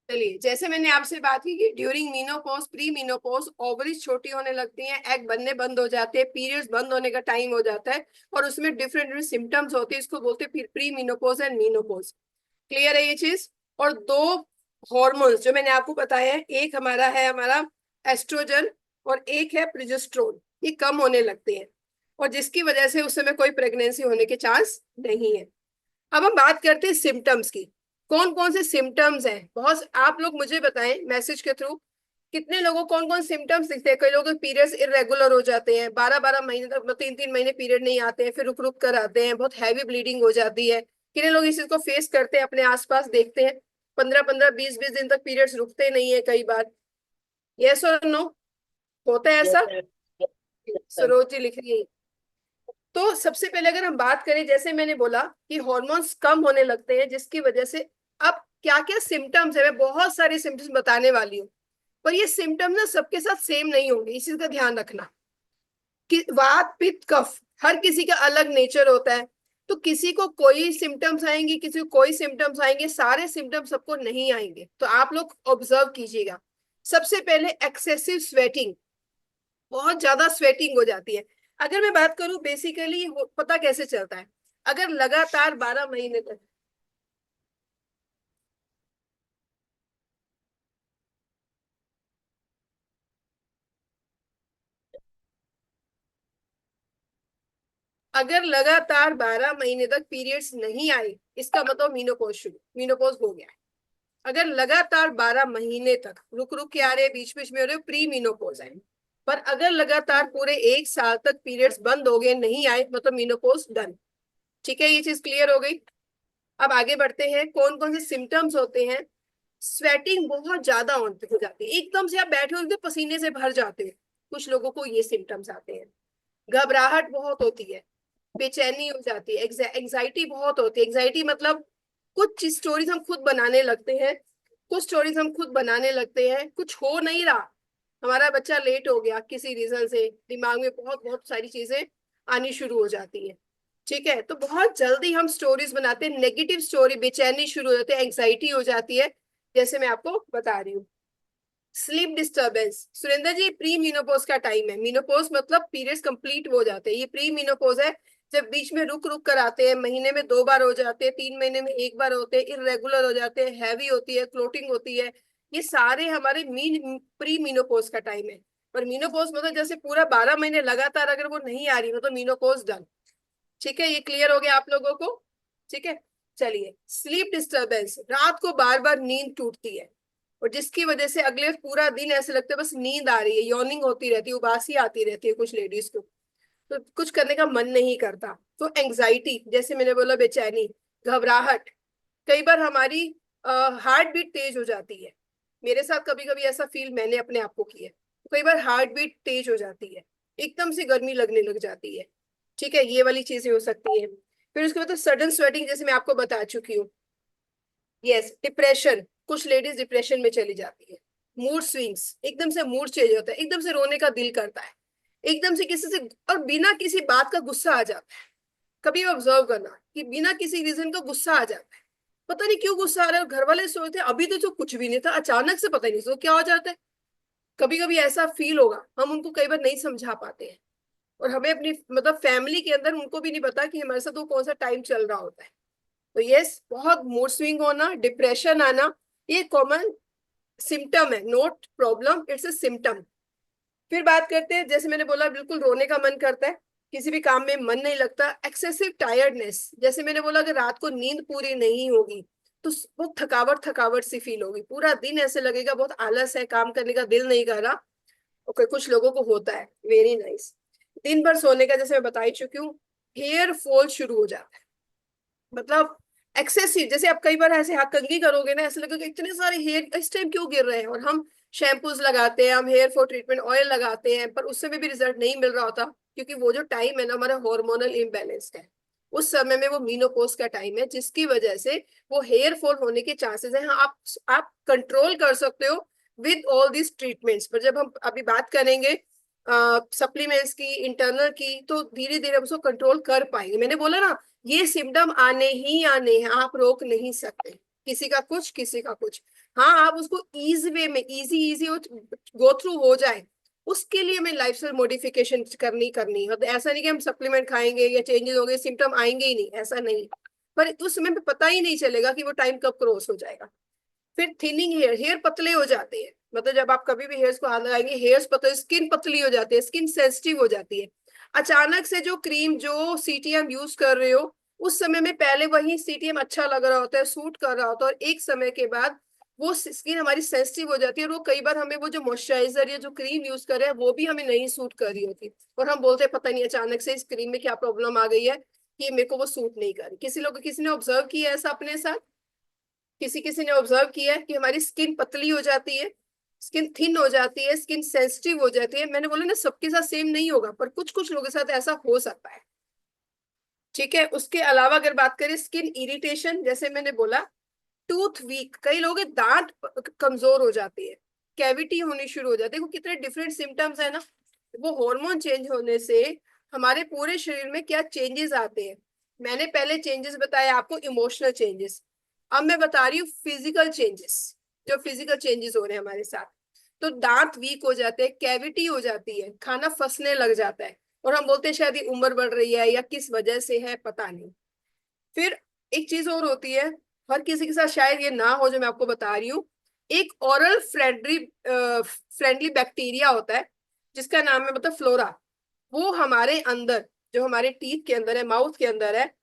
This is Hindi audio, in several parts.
चलिए, जैसे मैंने आपसे बात की कि during menopause, pre menopause ovaries छोटी होने लगती हैं, एग बनने बंद हो जाते हैं, पीरियड्स बंद होने का टाइम हो जाता है, और उसमें डिफरेंट डिफरेंट सिम्टम्स होते हैं। इसको बोलते हैं pre menopause and menopause. Clear है ये चीज? और दो हॉर्मोन्स जो मैंने आपको बताया है, एक हमारा एस्ट्रोजन और एक है प्रोजेस्टेरोन, ये कम होने लगते हैं, और जिसकी वजह से उस समय कोई प्रेगनेंसी होने के चांस नहीं है। अब हम बात करते हैं सिम्टम्स की। कौन कौन से सिम्टम्स हैं? बहुत आप लोग मुझे बताएं मैसेज के थ्रू, कितने लोगों को कौन कौन सिम्टम्स दिखते हैं। कई लोगों के पीरियड्स इरेगुलर हो जाते हैं, 12 12 महीने तक, 3 3 महीने पीरियड नहीं आते हैं, फिर रुक रुक कर आते हैं, बहुत हैवी ब्लीडिंग हो जाती है। कितने लोग इस चीज को फेस करते हैं, अपने आसपास देखते हैं, 15 15 20 20 दिन तक पीरियड्स रुकते नहीं है कई बार। यस और नो? होता है यस ऐसा? Sir. Yes sir. Saroj ji लिख रही है। तो सबसे पहले अगर हम बात करें, जैसे मैंने बोला कि हॉर्मोन्स कम होने लगते हैं, जिसकी वजह से अब क्या क्या सिम्टम्स है, मैं बहुत सारे सिम्टम्स बताने वाली हूँ, पर ये सिम्टम ना सबके साथ सेम नहीं होंगे, इस चीज का ध्यान रखना कि वात पित्त कफ हर किसी का अलग नेचर होता है। तो किसी को कोई सिम्टम्स आएंगे, किसी को कोई सिम्टम्स आएंगे, सारे सिम्टम्स सबको नहीं आएंगे, तो आप लोग ऑब्जर्व कीजिएगा। सबसे पहले एक्सेसिव स्वेटिंग, बहुत ज्यादा स्वेटिंग हो जाती है। अगर मैं बात करूं बेसिकली पता कैसे चलता है, अगर लगातार 12 महीने तक, अगर लगातार 12 महीने तक पीरियड्स नहीं आए, इसका मतलब मीनोपॉज शुरू, मीनोपॉज हो गया है। अगर लगातार 12 महीने तक रुक रुक के आ रहे, बीच बीच में हो रहे, प्री मीनोपॉज है। पर अगर लगातार पूरे 1 साल तक पीरियड्स बंद हो गए, नहीं आए, मतलब मीनोपॉज डन। ठीक है, ये चीज क्लियर हो गई। अब आगे बढ़ते हैं, कौन कौन से सिम्टम्स होते हैं। स्वेटिंग बहुत ज्यादा हो जाती है, एकदम से आप बैठे हो एकदम पसीने से भर जाते हो, कुछ लोगों को ये सिम्टम्स आते हैं। घबराहट बहुत होती है, बेचैनी हो जाती है, एंजाइटी बहुत होती है। एंजाइटी मतलब कुछ स्टोरीज हम खुद बनाने लगते हैं, कुछ स्टोरीज हम खुद बनाने लगते हैं, कुछ हो नहीं रहा, हमारा बच्चा लेट हो गया किसी रीजन से, दिमाग में बहुत बहुत सारी चीजें आनी शुरू हो जाती है। ठीक है, तो बहुत जल्दी हम स्टोरीज बनाते हैं, नेगेटिव स्टोरी, बेचैनी शुरू हो जाती है, एंग्जाइटी हो जाती है, जैसे मैं आपको बता रही हूँ। स्लीप डिस्टरबेंस, सुरेंद्र जी प्री मीनोपोज का टाइम है। मीनोपोज मतलब पीरियड्स कंप्लीट हो जाते हैं, ये प्री मीनोपोज है, जब बीच में रुक रुक कर आते हैं, महीने में 2 बार हो जाते हैं, 3 महीने में 1 बार होते हैं, इरेगुलर हो जाते हैं, हैवी होती है, क्लोटिंग होती है, ये सारे हमारे प्री मीनोपोज का टाइम है। पर मीनोपोज मतलब जैसे पूरा 12 महीने लगातार अगर वो नहीं आ रही, मतलब मीनोपोज डन। ठीक है, ये क्लियर हो गया आप लोगों को? ठीक है, चलिए। स्लीप डिस्टरबेंस, रात को बार बार नींद टूटती है, और जिसकी वजह से अगले पूरा दिन ऐसे लगता है बस नींद आ रही है, यॉर्निंग होती रहती है, उबासी आती रहती है कुछ लेडीज को, तो कुछ करने का मन नहीं करता। तो एंग्जाइटी, जैसे मैंने बोला, बेचैनी, घबराहट, कई बार हमारी हार्ट बीट तेज हो जाती है। मेरे साथ कभी कभी ऐसा फील मैंने अपने आप को किया है, कई बार हार्ट बीट तेज हो जाती है, एकदम से गर्मी लगने लग जाती है। ठीक है, ये वाली चीजें हो सकती है। फिर उसके बाद तो सडन स्वेटिंग, जैसे मैं आपको बता चुकी हूँ। यस, डिप्रेशन, कुछ लेडीज डिप्रेशन में चली जाती है। मूड स्विंग्स, एकदम से मूड चेंज होता है, एकदम से रोने का दिल करता है, एकदम से किसी से और बिना किसी बात का गुस्सा आ जाता है। कभी ऑब्जर्व करना कि बिना किसी रीजन का गुस्सा आ जाता है, पता नहीं क्यों गुस्सा आ रहा है, और घर वाले सोचते हैं अभी तो कुछ भी नहीं था, अचानक से पता नहीं तो क्या हो जाता है। कभी कभी ऐसा फील होगा, हम उनको कई बार नहीं समझा पाते हैं, और हमें अपनी मतलब फैमिली के अंदर उनको भी नहीं पता कि हमारे साथ वो कौन सा टाइम चल रहा होता है। तो यस, बहुत मूड स्विंग होना, डिप्रेशन आना, ये कॉमन सिम्टम है, note problem, it's a symptom. फिर बात करते हैं, जैसे मैंने बोला बिल्कुल रोने का मन करता है, किसी भी काम में मन नहीं लगता, एक्सेसिव टायर्डनेस, जैसे मैंने बोला अगर रात को नींद पूरी नहीं होगी तो बहुत थकावट थकावट सी फील होगी, पूरा दिन ऐसे लगेगा बहुत आलस है, काम करने का दिल नहीं कर रहा। ओके, कुछ लोगों को होता है, वेरी नाइस। दिन भर सोने का, जैसे मैं बता ही चुकी हूँ। हेयर फॉल शुरू हो जाता है, मतलब एक्सेसिव, जैसे आप कई बार ऐसे हाथ कंघी करोगे ना, ऐसे लगेगा इतने सारे हेयर इस टाइम क्यों गिर रहे हैं, और हम शैम्पूज लगाते हैं, हम हेयर फॉल ट्रीटमेंट ऑयल लगाते हैं, पर उससे भी रिजल्ट नहीं मिल रहा होता, क्योंकि वो जो टाइम है ना हमारा हार्मोनल इम्बैलेंस है, उस समय में वो मीनोपॉज का टाइम है, जिसकी वजह से वो हेयर फॉल होने के चांसेस है। हाँ, आप कंट्रोल कर सकते हो विद ऑल दिस ट्रीटमेंट्स, पर जब हम अभी बात करेंगे सप्लीमेंट्स की, इंटरनल की, तो धीरे धीरे हम उसको कंट्रोल कर पाएंगे। मैंने बोला ना, ये सिम्टम आने ही आने हैं, आप रोक नहीं सकते। किसी का कुछ, किसी का कुछ। हाँ, आप उसको इजी वे में, इजी गो थ्रू हो जाए, उसके लिए हमें लाइफस्टाइल मॉडिफिकेशन करनी करनी है। तो ऐसा नहीं कि हम सप्लीमेंट खाएंगे या चेंजेस होंगे सिम्टम आएंगे ही नहीं, ऐसा नहीं। पर उस समय पे पता ही नहीं चलेगा कि वो टाइम कब क्रॉस हो जाएगा। फिर थिनिंग हेयर, हेयर पतले हो जाते हैं, मतलब जब आप कभी भी हेयर्स को हाथ लगाएंगे हेयर्स पतले, स्किन पतली हो जाती है, स्किन सेंसिटिव हो जाती है। अचानक से जो क्रीम, जो सीटीएम यूज कर रहे हो, उस समय में पहले वही सीटीएम अच्छा लग रहा होता है, सूट कर रहा होता है, और एक समय के बाद वो स्किन हमारी सेंसिटिव हो जाती है, और वो कई बार हमें वो जो मॉइस्चराइजर या जो क्रीम यूज कर रहे हैं वो भी हमें नहीं सूट कर रही होती, और हम बोलते हैं पता नहीं अचानक से इस क्रीम में क्या प्रॉब्लम आ गई है कि मेरे को वो सूट नहीं कर रही। किसी ने ऑब्जर्व किया ऐसा अपने साथ? किसी किसी ने ऑब्जर्व किया है कि हमारी स्किन पतली हो जाती है, स्किन थिन हो जाती है, स्किन सेंसिटिव हो जाती है। मैंने बोला ना सबके साथ सेम नहीं होगा, पर कुछ कुछ लोगों के साथ ऐसा हो सकता है। ठीक है, उसके अलावा अगर बात करें स्किन इरिटेशन, जैसे मैंने बोला टूथ वीक, कई लोगों के दांत कमजोर हो जाते हैं, कैविटी होनी शुरू हो जाती है। वो कितने डिफरेंट सिम्टम्स है ना। वो हार्मोन चेंज होने से हमारे पूरे शरीर में क्या चेंजेस आते हैं। मैंने पहले चेंजेस बताए आपको, इमोशनल चेंजेस। अब मैं बता रही हूँ फिजिकल चेंजेस, जो फिजिकल चेंजेस हो रहे हैं हमारे साथ। तो दांत वीक हो जाते हैं, कैविटी हो जाती है, खाना फंसने लग जाता है, और हम बोलते हैं शायद ये उम्र बढ़ रही है या किस वजह से है, पता नहीं। फिर एक चीज और होती है, हर किसी के साथ शायद ये ना हो जो मैं आपको बता रही हूँ। एक ओरल फ्रेंडली फ्रेंडली बैक्टीरिया होता है, जिसका नाम है मतलब फ्लोरा। वो हमारे अंदर, जो हमारे टीथ के अंदर है, माउथ के अंदर है,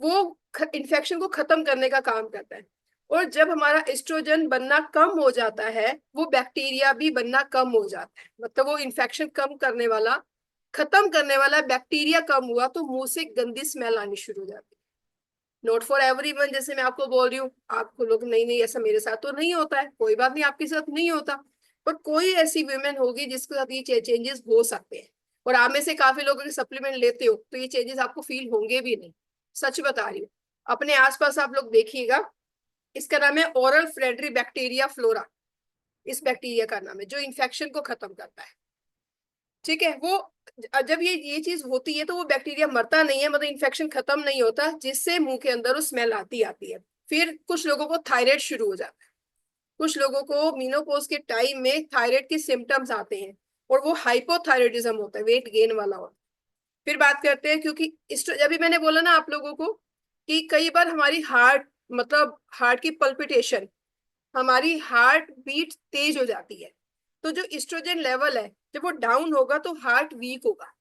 वो इन्फेक्शन को खत्म करने का काम करता है। और जब हमारा एस्ट्रोजन बनना कम हो जाता है, वो बैक्टीरिया भी बनना कम हो जाता है, मतलब वो इन्फेक्शन कम करने वाला, खत्म करने वाला बैक्टीरिया कम हुआ, तो मुंह से गंदी स्मेल आनी शुरू हो जाती है। नोट फॉर एवरीवन, जैसे मैं आपको बोल रही हूँ, आपको लोग नहीं नहीं ऐसा मेरे साथ तो नहीं होता है, कोई बात नहीं, आपके साथ नहीं होता, पर कोई ऐसी वुमेन होगी जिसके साथ ये चेंजेस हो सकते हैं। और आप में से काफी लोग अगर सप्लीमेंट लेते हो तो ये चेंजेस आपको फील होंगे भी नहीं, सच बता रही हूँ। अपने आसपास आप लोग देखिएगा, इसका नाम है ओरल फ्रेंडली बैक्टीरिया फ्लोरा। इस बैक्टीरिया का नाम है जो इन्फेक्शन को खत्म करता है। ठीक है, वो जब ये चीज होती है तो वो बैक्टीरिया मरता नहीं है, मतलब इन्फेक्शन खत्म नहीं होता, जिससे मुंह के अंदर वो स्मेल आती आती है। फिर कुछ लोगों को थायराइड शुरू हो जाता है, कुछ लोगों को मीनोपॉज के टाइम में थायराइड के सिम्टम्स आते हैं, और वो हाइपोथायराइडिज्म होता है, वेट गेन वाला होता है। फिर बात करते हैं, क्योंकि अभी मैंने बोला ना आप लोगों को कि कई बार हमारी हार्ट, मतलब हार्ट की पल्पिटेशन, हमारी हार्ट बीट तेज हो जाती है। तो जो इस्ट्रोजन लेवल है जब वो डाउन होगा तो हार्ट वीक होगा।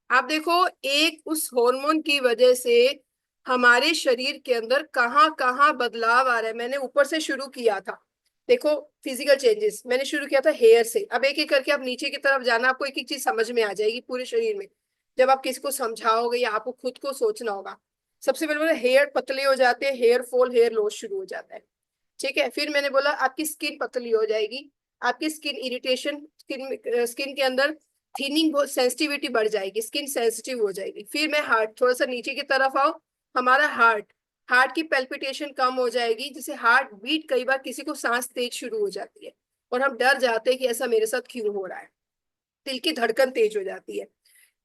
आप देखो, एक उस हार्मोन की वजह से हमारे शरीर के अंदर कहाँ कहाँ बदलाव आ रहा है। मैंने ऊपर से शुरू किया था, देखो फिजिकल चेंजेस मैंने शुरू किया था हेयर से, अब एक एक करके आप नीचे की तरफ जाना, आपको एक एक चीज समझ में आ जाएगी पूरे शरीर में, जब आप किसी को समझाओगे या आपको खुद को सोचना होगा। सबसे पहले हेयर पतले हो जाते हैं, हेयर फॉल, हेयर लॉस शुरू हो जाता है। ठीक है, फिर मैंने बोला आपकी स्किन पतली हो जाएगी, आपकी स्किन इरिटेशन, स्किन के अंदर थिनिंग, बहुत सेंसिटिविटी बढ़ जाएगी, स्किन सेंसिटिव हो जाएगी। फिर मैं हार्ट, थोड़ा सा नीचे की तरफ आओ, हमारा हार्ट, हार्ट की पेल्पिटेशन कम हो जाएगी, जिसे हार्ट बीट, कई बार किसी को सांस तेज शुरू हो जाती है और हम डर जाते हैं कि ऐसा मेरे साथ क्यों हो रहा है, दिल की धड़कन तेज हो जाती है।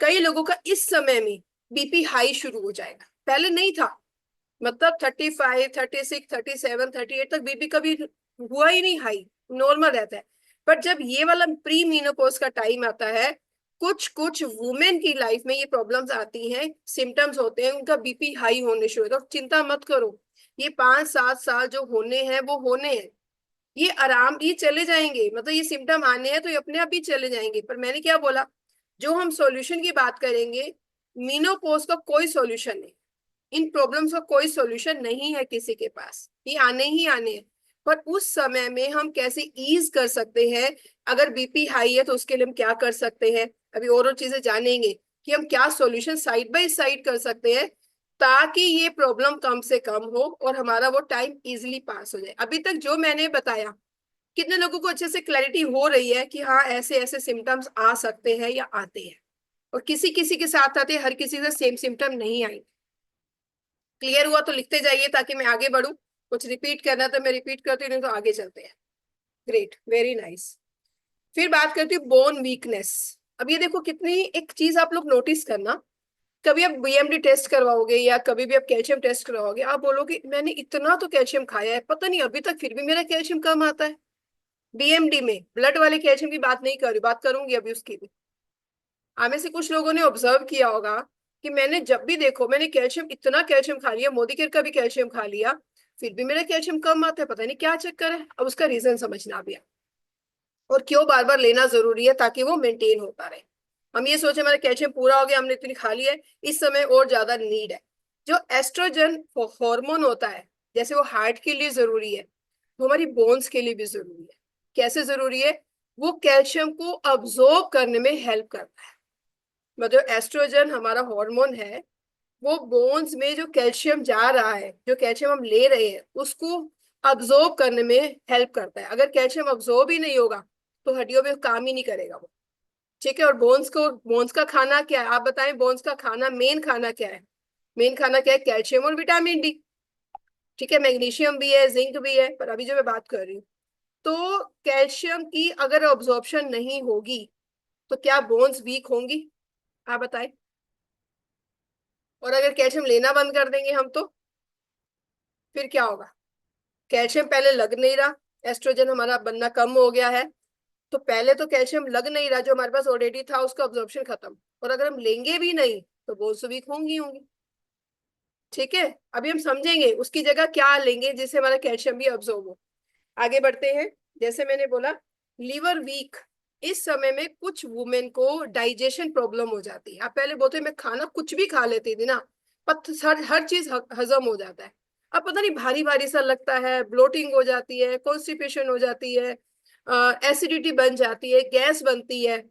कई लोगों का इस समय में बीपी हाई शुरू हो जाएगा, पहले नहीं था, मतलब 35, 36, 37, 38 तक बीपी कभी हुआ ही नहीं हाई, नॉर्मल रहता है। बट जब ये वाला प्री मीनोपॉज का टाइम आता है, कुछ कुछ वुमेन की लाइफ में ये प्रॉब्लम्स आती हैं, सिम्टम्स होते हैं, उनका बीपी हाई होने शुरू होता है। तो चिंता मत करो, ये 5-7 साल जो होने हैं वो होने हैं, ये आराम, ये चले जाएंगे, मतलब ये सिम्टम आने हैं तो ये अपने आप ही चले जाएंगे। पर मैंने क्या बोला, जो हम सॉल्यूशन की बात करेंगे, मीनोपॉज का कोई सॉल्यूशन नहीं, इन प्रॉब्लम्स का कोई सॉल्यूशन नहीं है किसी के पास, ये आने ही आने हैं। पर उस समय में हम कैसे ईज कर सकते हैं, अगर बीपी हाई है तो उसके लिए हम क्या कर सकते हैं, अभी और चीजें जानेंगे कि हम क्या सॉल्यूशन साइड बाय साइड कर सकते हैं, ताकि ये प्रॉब्लम कम से कम हो और हमारा वो टाइम इजिली पास हो जाए। अभी तक जो मैंने बताया, कितने लोगों को अच्छे से क्लैरिटी हो रही है कि हाँ ऐसे ऐसे सिम्टम्स आ सकते हैं या आते हैं, और किसी किसी के साथ आते हैं, हर किसी से सेम सिम्टम नहीं आएंगे। क्लियर हुआ तो लिखते जाइए ताकि मैं आगे बढ़ूं, कुछ रिपीट करना तो मैं रिपीट करती हूँ, तो आगे चलते हैं। Great, very nice. फिर बात करती हूँ बोन वीकनेस। अब ये देखो कितनी एक चीज आप लोग नोटिस करना, कभी आप बीएमडी टेस्ट करवाओगे या कभी भी आप कैल्शियम टेस्ट करवाओगे, आप बोलोगे मैंने इतना तो कैल्शियम खाया है, पता नहीं अभी तक फिर भी मेरा कैल्शियम कम आता है। बीएमडी में ब्लड वाले कैल्शियम की बात नहीं कर रही, बात करूंगी अभी उसकी भी। आप में से कुछ लोगों ने ऑब्जर्व किया होगा कि मैंने जब भी देखो मैंने कैल्शियम, इतना कैल्शियम खा लिया, मोदी केयर का भी कैल्शियम खा लिया, फिर भी मेरा कैल्शियम कम आता है, पता नहीं क्या चक्कर है। अब उसका रीजन समझना भी है, और क्यों बार बार लेना जरूरी है, ताकि वो मेंटेन होता रहे। हम ये सोचे हमारा कैल्शियम पूरा हो गया, हमने इतनी खा लिया है, इस समय और ज्यादा नीड है। जो एस्ट्रोजन हार्मोन होता है, जैसे वो हार्ट के लिए जरूरी है, वो हमारी बोन्स के लिए भी जरूरी है। कैसे जरूरी है? वो कैल्शियम को अब्सॉर्ब करने में हेल्प करता है। मतलब एस्ट्रोजन हमारा हार्मोन है, वो बोन्स में जो कैल्शियम जा रहा है, जो कैल्शियम हम ले रहे हैं, उसको अब्सॉर्ब करने में हेल्प करता है। अगर कैल्शियम अब्सॉर्ब ही नहीं होगा तो हड्डियों में काम ही नहीं करेगा वो। ठीक है, और बोन्स का खाना क्या है, आप बताएं, बोन्स का खाना, मेन खाना क्या है? मेन खाना क्या है? कैल्शियम और विटामिन डी। ठीक है, मैग्नीशियम भी है, जिंक भी है, पर अभी जो मैं बात कर रही हूँ, तो कैल्शियम की अगर अब्सॉर्प्शन नहीं होगी तो क्या बोन्स वीक होंगी? आप बताएं। और अगर कैल्शियम लेना बंद कर देंगे हम तो फिर क्या होगा? कैल्शियम पहले लग नहीं रहा, एस्ट्रोजन हमारा बनना कम हो गया है, तो पहले तो कैल्शियम लग नहीं रहा, जो हमारे पास ऑलरेडी था उसका अब्जॉर्प्शन खत्म, और अगर हम लेंगे भी नहीं तो बोन्स तो वीक होंगी। ठीक है, अभी हम समझेंगे उसकी जगह क्या लेंगे जिससे हमारा कैल्शियम भी अब्जॉर्ब हो। आगे बढ़ते हैं। जैसे मैंने बोला, लीवर वीक, इस समय में कुछ वुमेन को डाइजेशन प्रॉब्लम हो जाती है। आप पहले बोलते मैं खाना कुछ भी खा लेती थी ना, हर चीज हजम हो जाता है, अब पता नहीं भारी भारी सा लगता है, ब्लोटिंग हो जाती है, कॉन्स्टिपेशन हो जाती है, एसिडिटी बन जाती है, गैस बनती है।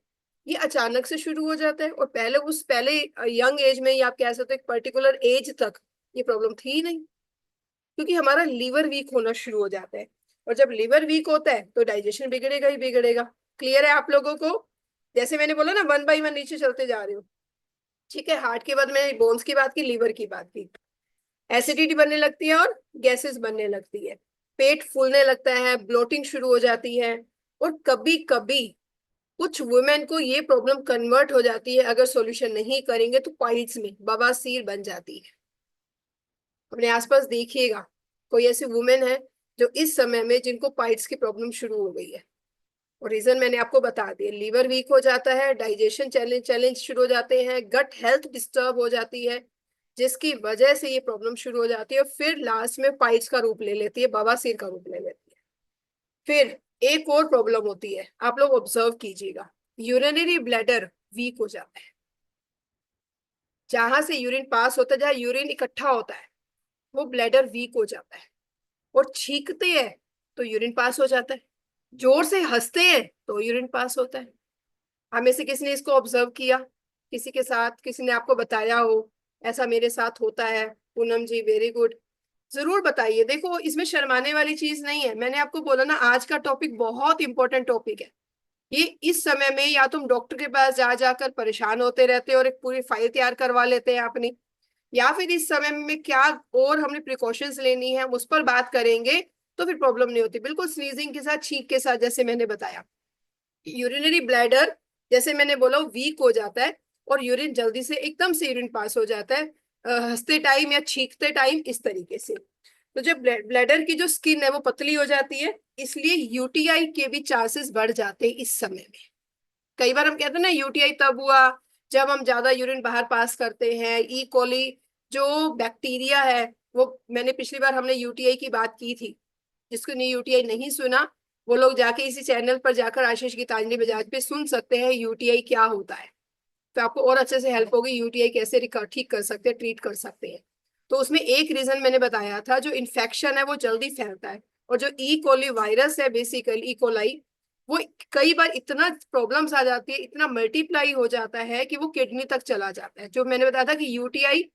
ये अचानक से शुरू हो जाता है, और पहले यंग एज में, या आप कह सकते हो एक पर्टिकुलर एज तक ये प्रॉब्लम थी ही नहीं, क्योंकि हमारा लीवर वीक होना शुरू हो जाता है। और जब लीवर वीक होता है तो डाइजेशन बिगड़ेगा ही बिगड़ेगा। क्लियर है आप लोगों को? जैसे मैंने बोला ना, वन बाई वन नीचे चलते जा रहे हो। ठीक है, हार्ट के बाद मैंने बोन्स की बात की, लीवर की बात की। एसिडिटी बनने लगती है और गैसेस बनने लगती है, पेट फूलने लगता है, ब्लोटिंग शुरू हो जाती है। और कभी कभी कुछ वुमेन को ये प्रॉब्लम कन्वर्ट हो जाती है, अगर सॉल्यूशन नहीं करेंगे तो पाइल्स में बवासीर बन जाती है। अपने आसपास देखिएगा, कोई ऐसी वुमेन है जो इस समय में जिनको पाइल्स की प्रॉब्लम शुरू हो गई है, और रीजन मैंने आपको बता दिया, लीवर वीक हो जाता है, डाइजेशन चैलेंज चैलेंज शुरू हो जाते हैं, गट हेल्थ डिस्टर्ब हो जाती है, जिसकी वजह से ये प्रॉब्लम शुरू हो जाती है, और फिर लास्ट में पाइल्स का रूप ले लेती है, बवासीर का रूप ले लेती है। फिर एक और प्रॉब्लम होती है, आप लोग ऑब्जर्व कीजिएगा, यूरिनरी ब्लैडर वीक हो जाता है। जहां से यूरिन पास होता है, जहां यूरिन इकट्ठा होता है, वो ब्लैडर वीक हो जाता है। और छींकते हैं तो यूरिन पास हो जाता है, जोर से हंसते हैं तो यूरिन पास होता है। हमें से किसी ने इसको ऑब्जर्व किया, किसी के साथ, किसी ने आपको बताया हो ऐसा मेरे साथ होता है? पूनम जी, वेरी गुड, जरूर बताइए। देखो इसमें शर्माने वाली चीज नहीं है, मैंने आपको बोला ना आज का टॉपिक बहुत इंपॉर्टेंट टॉपिक है। ये इस समय में या तुम डॉक्टर के पास जा जाकर परेशान होते रहते हो और एक पूरी फाइल तैयार करवा लेते हैं अपनी, या फिर इस समय में क्या और हमने प्रिकॉशंस लेनी है उस पर बात करेंगे, तो फिर प्रॉब्लम नहीं होती। बिल्कुल स्नीजिंग के साथ, छींक के साथ, जैसे मैंने बताया, यूरिनरी ब्लैडर जैसे मैंने बोला वीक हो जाता है, और यूरिन जल्दी से एकदम से यूरिन पास हो जाता है, हंसते टाइम या छींकते टाइम, इस तरीके से। तो जब ब्लैडर की जो स्किन है वो पतली हो जाती है, इसलिए यूटीआई के भी चांसेस बढ़ जाते हैं इस समय में। कई बार हम कहते हैं ना यूटीआई तब हुआ जब हम ज्यादा यूरिन बाहर पास करते हैं। ई कोली जो बैक्टीरिया है, वो मैंने पिछली बार हमने यूटीआई की बात की थी, जिसको ने यूटीआई नहीं सुना वो लोग जाके इसी चैनल पर जाकर आशीष गीतांजलि बजाज पे सुन सकते हैं यूटीआई क्या होता है, तो आपको और अच्छे से हेल्प होगी यूटीआई कैसे ठीक कर सकते हैं, ट्रीट कर सकते हैं। तो उसमें एक रीजन मैंने बताया था, जो इन्फेक्शन है वो जल्दी फैलता है, और जो ई कोली वायरस है, बेसिकली ई कोलाई, वो कई बार इतना प्रॉब्लम्स आ जाती है, इतना मल्टीप्लाई हो जाता है कि वो किडनी तक चला जाता है। जो मैंने बताया था कि यूटीआई,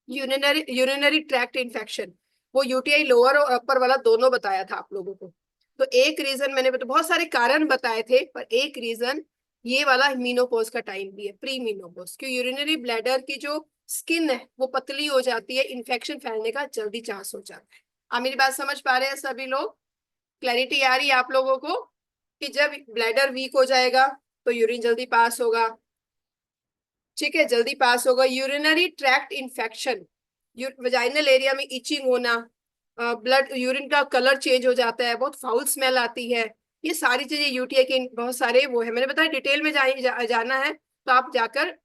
यूरिनरी ट्रैक्ट इन्फेक्शन, वो यूटीआई लोअर और अपर वाला दोनों बताया था आप लोगों को। तो एक रीजन मैंने बहुत सारे कारण बताए थे, पर एक रीजन ये वाला मीनोपॉज का टाइम भी है, प्री मीनोपॉज, क्योंकि यूरिनरी ब्लैडर की जो स्किन है वो पतली हो जाती है, इन्फेक्शन फैलने का जल्दी चांस हो जाता है। आप मेरी बात समझ पा रहे हैं सभी लोग? क्लैरिटी आ रही है आप लोगों को कि जब ब्लैडर वीक हो जाएगा तो यूरिन जल्दी पास होगा, ठीक है, जल्दी पास होगा। Urinary tract infection, vaginal area में इचिंग होना, ब्लड यूरिन का कलर चेंज हो जाता है, बहुत फाउल स्मेल आती है, ये सारी चीजें यूटीआई के बहुत सारे वो है। मैंने बताया डिटेल में जाना है तो आप जाकर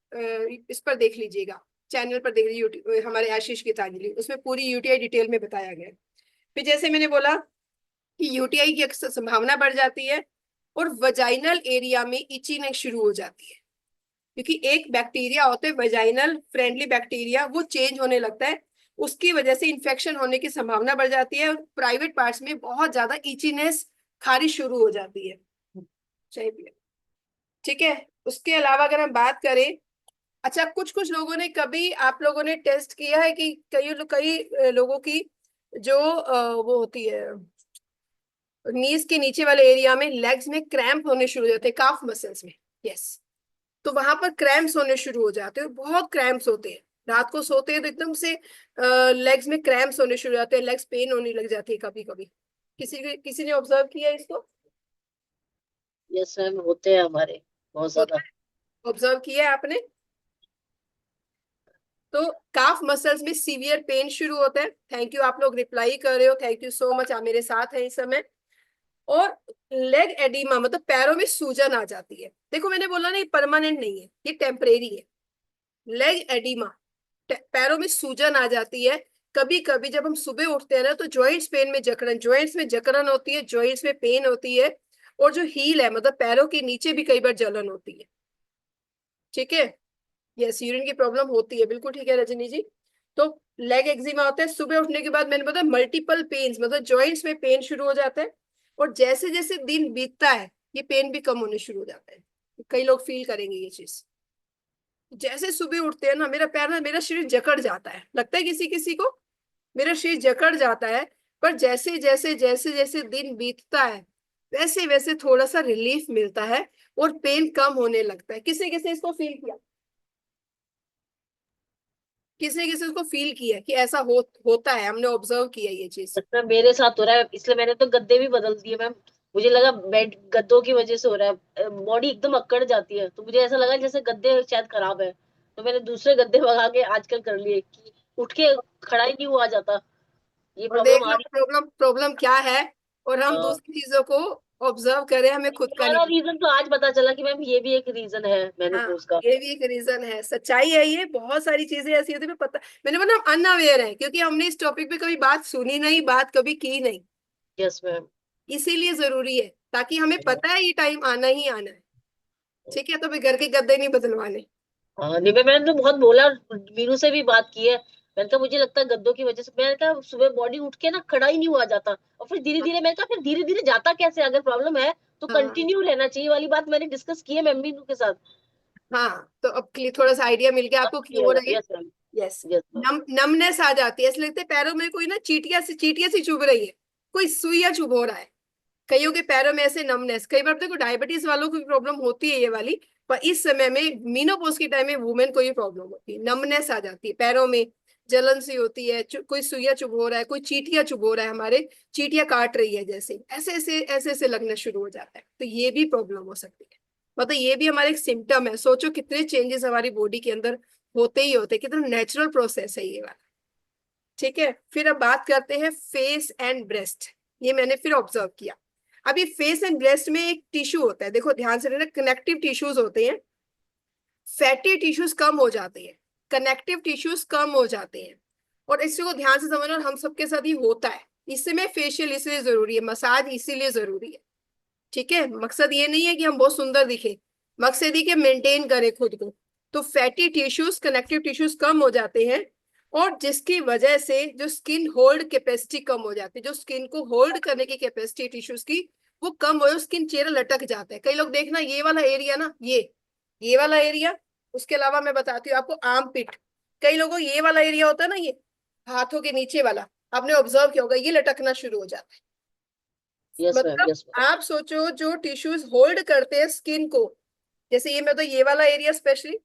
इस पर देख लीजिएगा, चैनल पर देख लीजिए, हमारे आशीष गीतांजलि, उसमें पूरी यूटीआई डिटेल में बताया गया है। फिर जैसे मैंने बोला कि यूटीआई की अक्सर संभावना बढ़ जाती है और वजाइनल एरिया में इचिंग शुरू हो जाती है, क्योंकि एक बैक्टीरिया होते हैं वेजाइनल फ्रेंडली बैक्टीरिया, वो चेंज होने लगता है, उसकी वजह से इन्फेक्शन होने की संभावना बढ़ जाती है और प्राइवेट पार्ट्स में बहुत ज्यादा इचीनेस, खारिश शुरू हो जाती है। चाहिए, ठीक है। उसके अलावा अगर हम बात करें, अच्छा कुछ कुछ लोगों ने, कभी आप लोगों ने टेस्ट किया है कि कई लोगों की जो वो होती है नीज के नीचे वाले एरिया में, लेग्स में क्रैम्प होने शुरू हो जाते हैं, काफ मसल्स में। यस, तो वहां पर क्रैम्प्स होने शुरू हो जाते हैं, बहुत क्रैम्प्स होते हैं, रात को सोते हैं तो एकदम से लेग्स में क्रैम्प्स होने शुरू हो जाते हैं, लेग्स पेन होने लग जाती है कभी कभी। किसी ने ऑब्जर्व किया है इसको? यस मैम, होते हैं हमारे बहुत होता ज्यादा। है, ऑब्जर्व किया है आपने? तो काफ मसल्स में सीवियर पेन शुरू होता है। थैंक यू, आप लोग रिप्लाई कर रहे हो, थैंक यू सो मच, आप मेरे साथ हैं इस समय। और लेग एडिमा, मतलब पैरों में सूजन आ जाती है। देखो मैंने बोला ना, ये परमानेंट नहीं है, ये टेम्परेरी है। लेग एडिमा, पैरों में सूजन आ जाती है। कभी कभी जब हम सुबह उठते हैं ना, तो जॉइंट्स पेन में जकड़न, जॉइंट्स में जकड़न होती है, जॉइंट्स में पेन होती है, और जो हील है मतलब पैरों के नीचे भी कई बार जलन होती है। ठीक है, यस, यूरिन की प्रॉब्लम होती है, बिल्कुल ठीक है रजनी जी। तो लेग एक्जिमा होता है, सुबह उठने के बाद मैंने बताया मल्टीपल पेन्स, मतलब जॉइंट्स में पेन शुरू हो जाता है, और जैसे जैसे दिन बीतता है ये पेन भी कम होने शुरू हो जाता है। कई लोग फील करेंगे ये चीज, जैसे सुबह उठते हैं ना, मेरा पैर ना, मेरा शरीर जकड़ जाता है, लगता है किसी किसी को मेरा शरीर जकड़ जाता है। पर जैसे जैसे जैसे जैसे दिन बीतता है वैसे वैसे थोड़ा सा रिलीफ मिलता है और पेन कम होने लगता है। किसने किसने इसको फील किया? किसने किसने इसको फील किया कि ऐसा होता है? हमने ऑब्जर्व किया ये चीज। सच में मेरे साथ हो रहा है, इसलिए मैंने तो गद्दे भी बदल दिए मैम। मुझे लगा बेड गद्दों की वजह से हो रहा है, बॉडी एकदम अकड़ जाती है, तो मुझे ऐसा लगा जैसे गद्दे शायद खराब है। तो मैंने दूसरे गद्दे मंगा के आजकल कर लिए कि उठ के खड़ा ही नहीं हुआ जाता। ये और देख प्रॉब्लम आ लो रही प्रॉब्लम प्रॉब्लम क्या है, और हम है। दूसरी चीजों को ऑब्जर्व करें, हमें खुद का नहीं तुम्हारा रीजन तो आज पता चला कि मैम ये भी एक रीजन है हाँ, मेनोपॉज का। ये भी एक रीजन है, सच्चाई है ये। बहुत सारी चीजें ऐसी होती है पता, मैंने बोला हम अनअवेयर है, क्योंकि हमने इस टॉपिक पे कभी बात सुनी नहीं, बात कभी की नहीं, यस मैम। इसीलिए जरूरी है, ताकि हमें पता है ये टाइम आना ही आना है। ठीक है, तो फिर घर के गद्दे नहीं बदलवाने। हाँ नहीं, मैंने तो बहुत बोला, मीनू से भी बात की है। मैंने कहा मुझे लगता है गद्दों की वजह से, मैंने कहा सुबह बॉडी उठ के ना खड़ा ही नहीं हुआ जाता, और फिर धीरे धीरे मैंने कहा फिर धीरे धीरे जाता कैसे, अगर प्रॉब्लम है तो हाँ कंटिन्यू रहना चाहिए वाली बात मैंने डिस्कस की है मैम मीनू के साथ। हाँ, तो अब थोड़ा सा आइडिया मिल गया आपको क्यों हो रही है। Yes ma'am. Yes, yes ma'am. Numbness आ जाती है, ऐसे लगता है पैरों में कोई ना चीटियां सी चुभ रही है, कोई सुइया चुभ हो रहा है। कईयों के पैरों में ऐसे नमनेस, कई बार देखो डायबिटीज वालों को भी प्रॉब्लम होती है ये वाली, पर इस समय में मीनोपॉज के टाइम में वुमेन को ये प्रॉब्लम होती है, नमनेस आ जाती है पैरों में, जलन सी होती है, कोई सुइया चुभ हो रहा है, कोई चीटियां चुभ हो रहा है, हमारे चीटियां काट रही है जैसे, ऐसे ऐसे लगना शुरू हो जाता है, तो ये भी प्रॉब्लम हो सकती है। मतलब ये भी हमारे एक सिम्टम है। सोचो कितने चेंजेस हमारी बॉडी के अंदर होते ही होते हैं, कितना नेचुरल प्रोसेस है ये वाला। ठीक है, फिर अब बात करते हैं फेस एंड ब्रेस्ट। ये मैंने फिर ऑब्जर्व किया। अभी फेस एंड ब्रेस्ट में एक टिश्यू होता है, देखो ध्यान से रहना, कनेक्टिव टिश्यूज होते हैं, फैटी टिश्यूज कम हो जाते हैं, कनेक्टिव टिश्यूज कम हो जाते हैं, और इसी को ध्यान से समझना, हम सबके साथ ही होता है। इसमें फेशियल इसलिए जरूरी है, मसाज इसीलिए जरूरी है। ठीक है, मकसद ये नहीं है कि हम बहुत सुंदर दिखे, मकसद ही कि मेंटेन करें खुद को। तो फैटी टिश्यूज, कनेक्टिव टिश्यूज कम हो जाते हैं, और जिसकी वजह से जो स्किन होल्ड कैपेसिटी कम हो जाती है, जो स्किन को होल्ड करने की कैपेसिटी टिश्यूज की वो कम हो, स्किन चेहरा लटक जाता है। कई लोग देखना, ये वाला एरिया ना, ये वाला एरिया, उसके अलावा मैं बताती हूँ आपको आर्म पिट, कई लोगों ये वाला एरिया होता है ना, ये हाथों के नीचे वाला, आपने ऑब्जर्व किया होगा, ये लटकना शुरू हो जाता है। Yes ma'am. मतलब यस मैम। आप सोचो जो टिश्यूज होल्ड करते हैं स्किन को, जैसे ये, मैं तो ये वाला एरिया स्पेशली,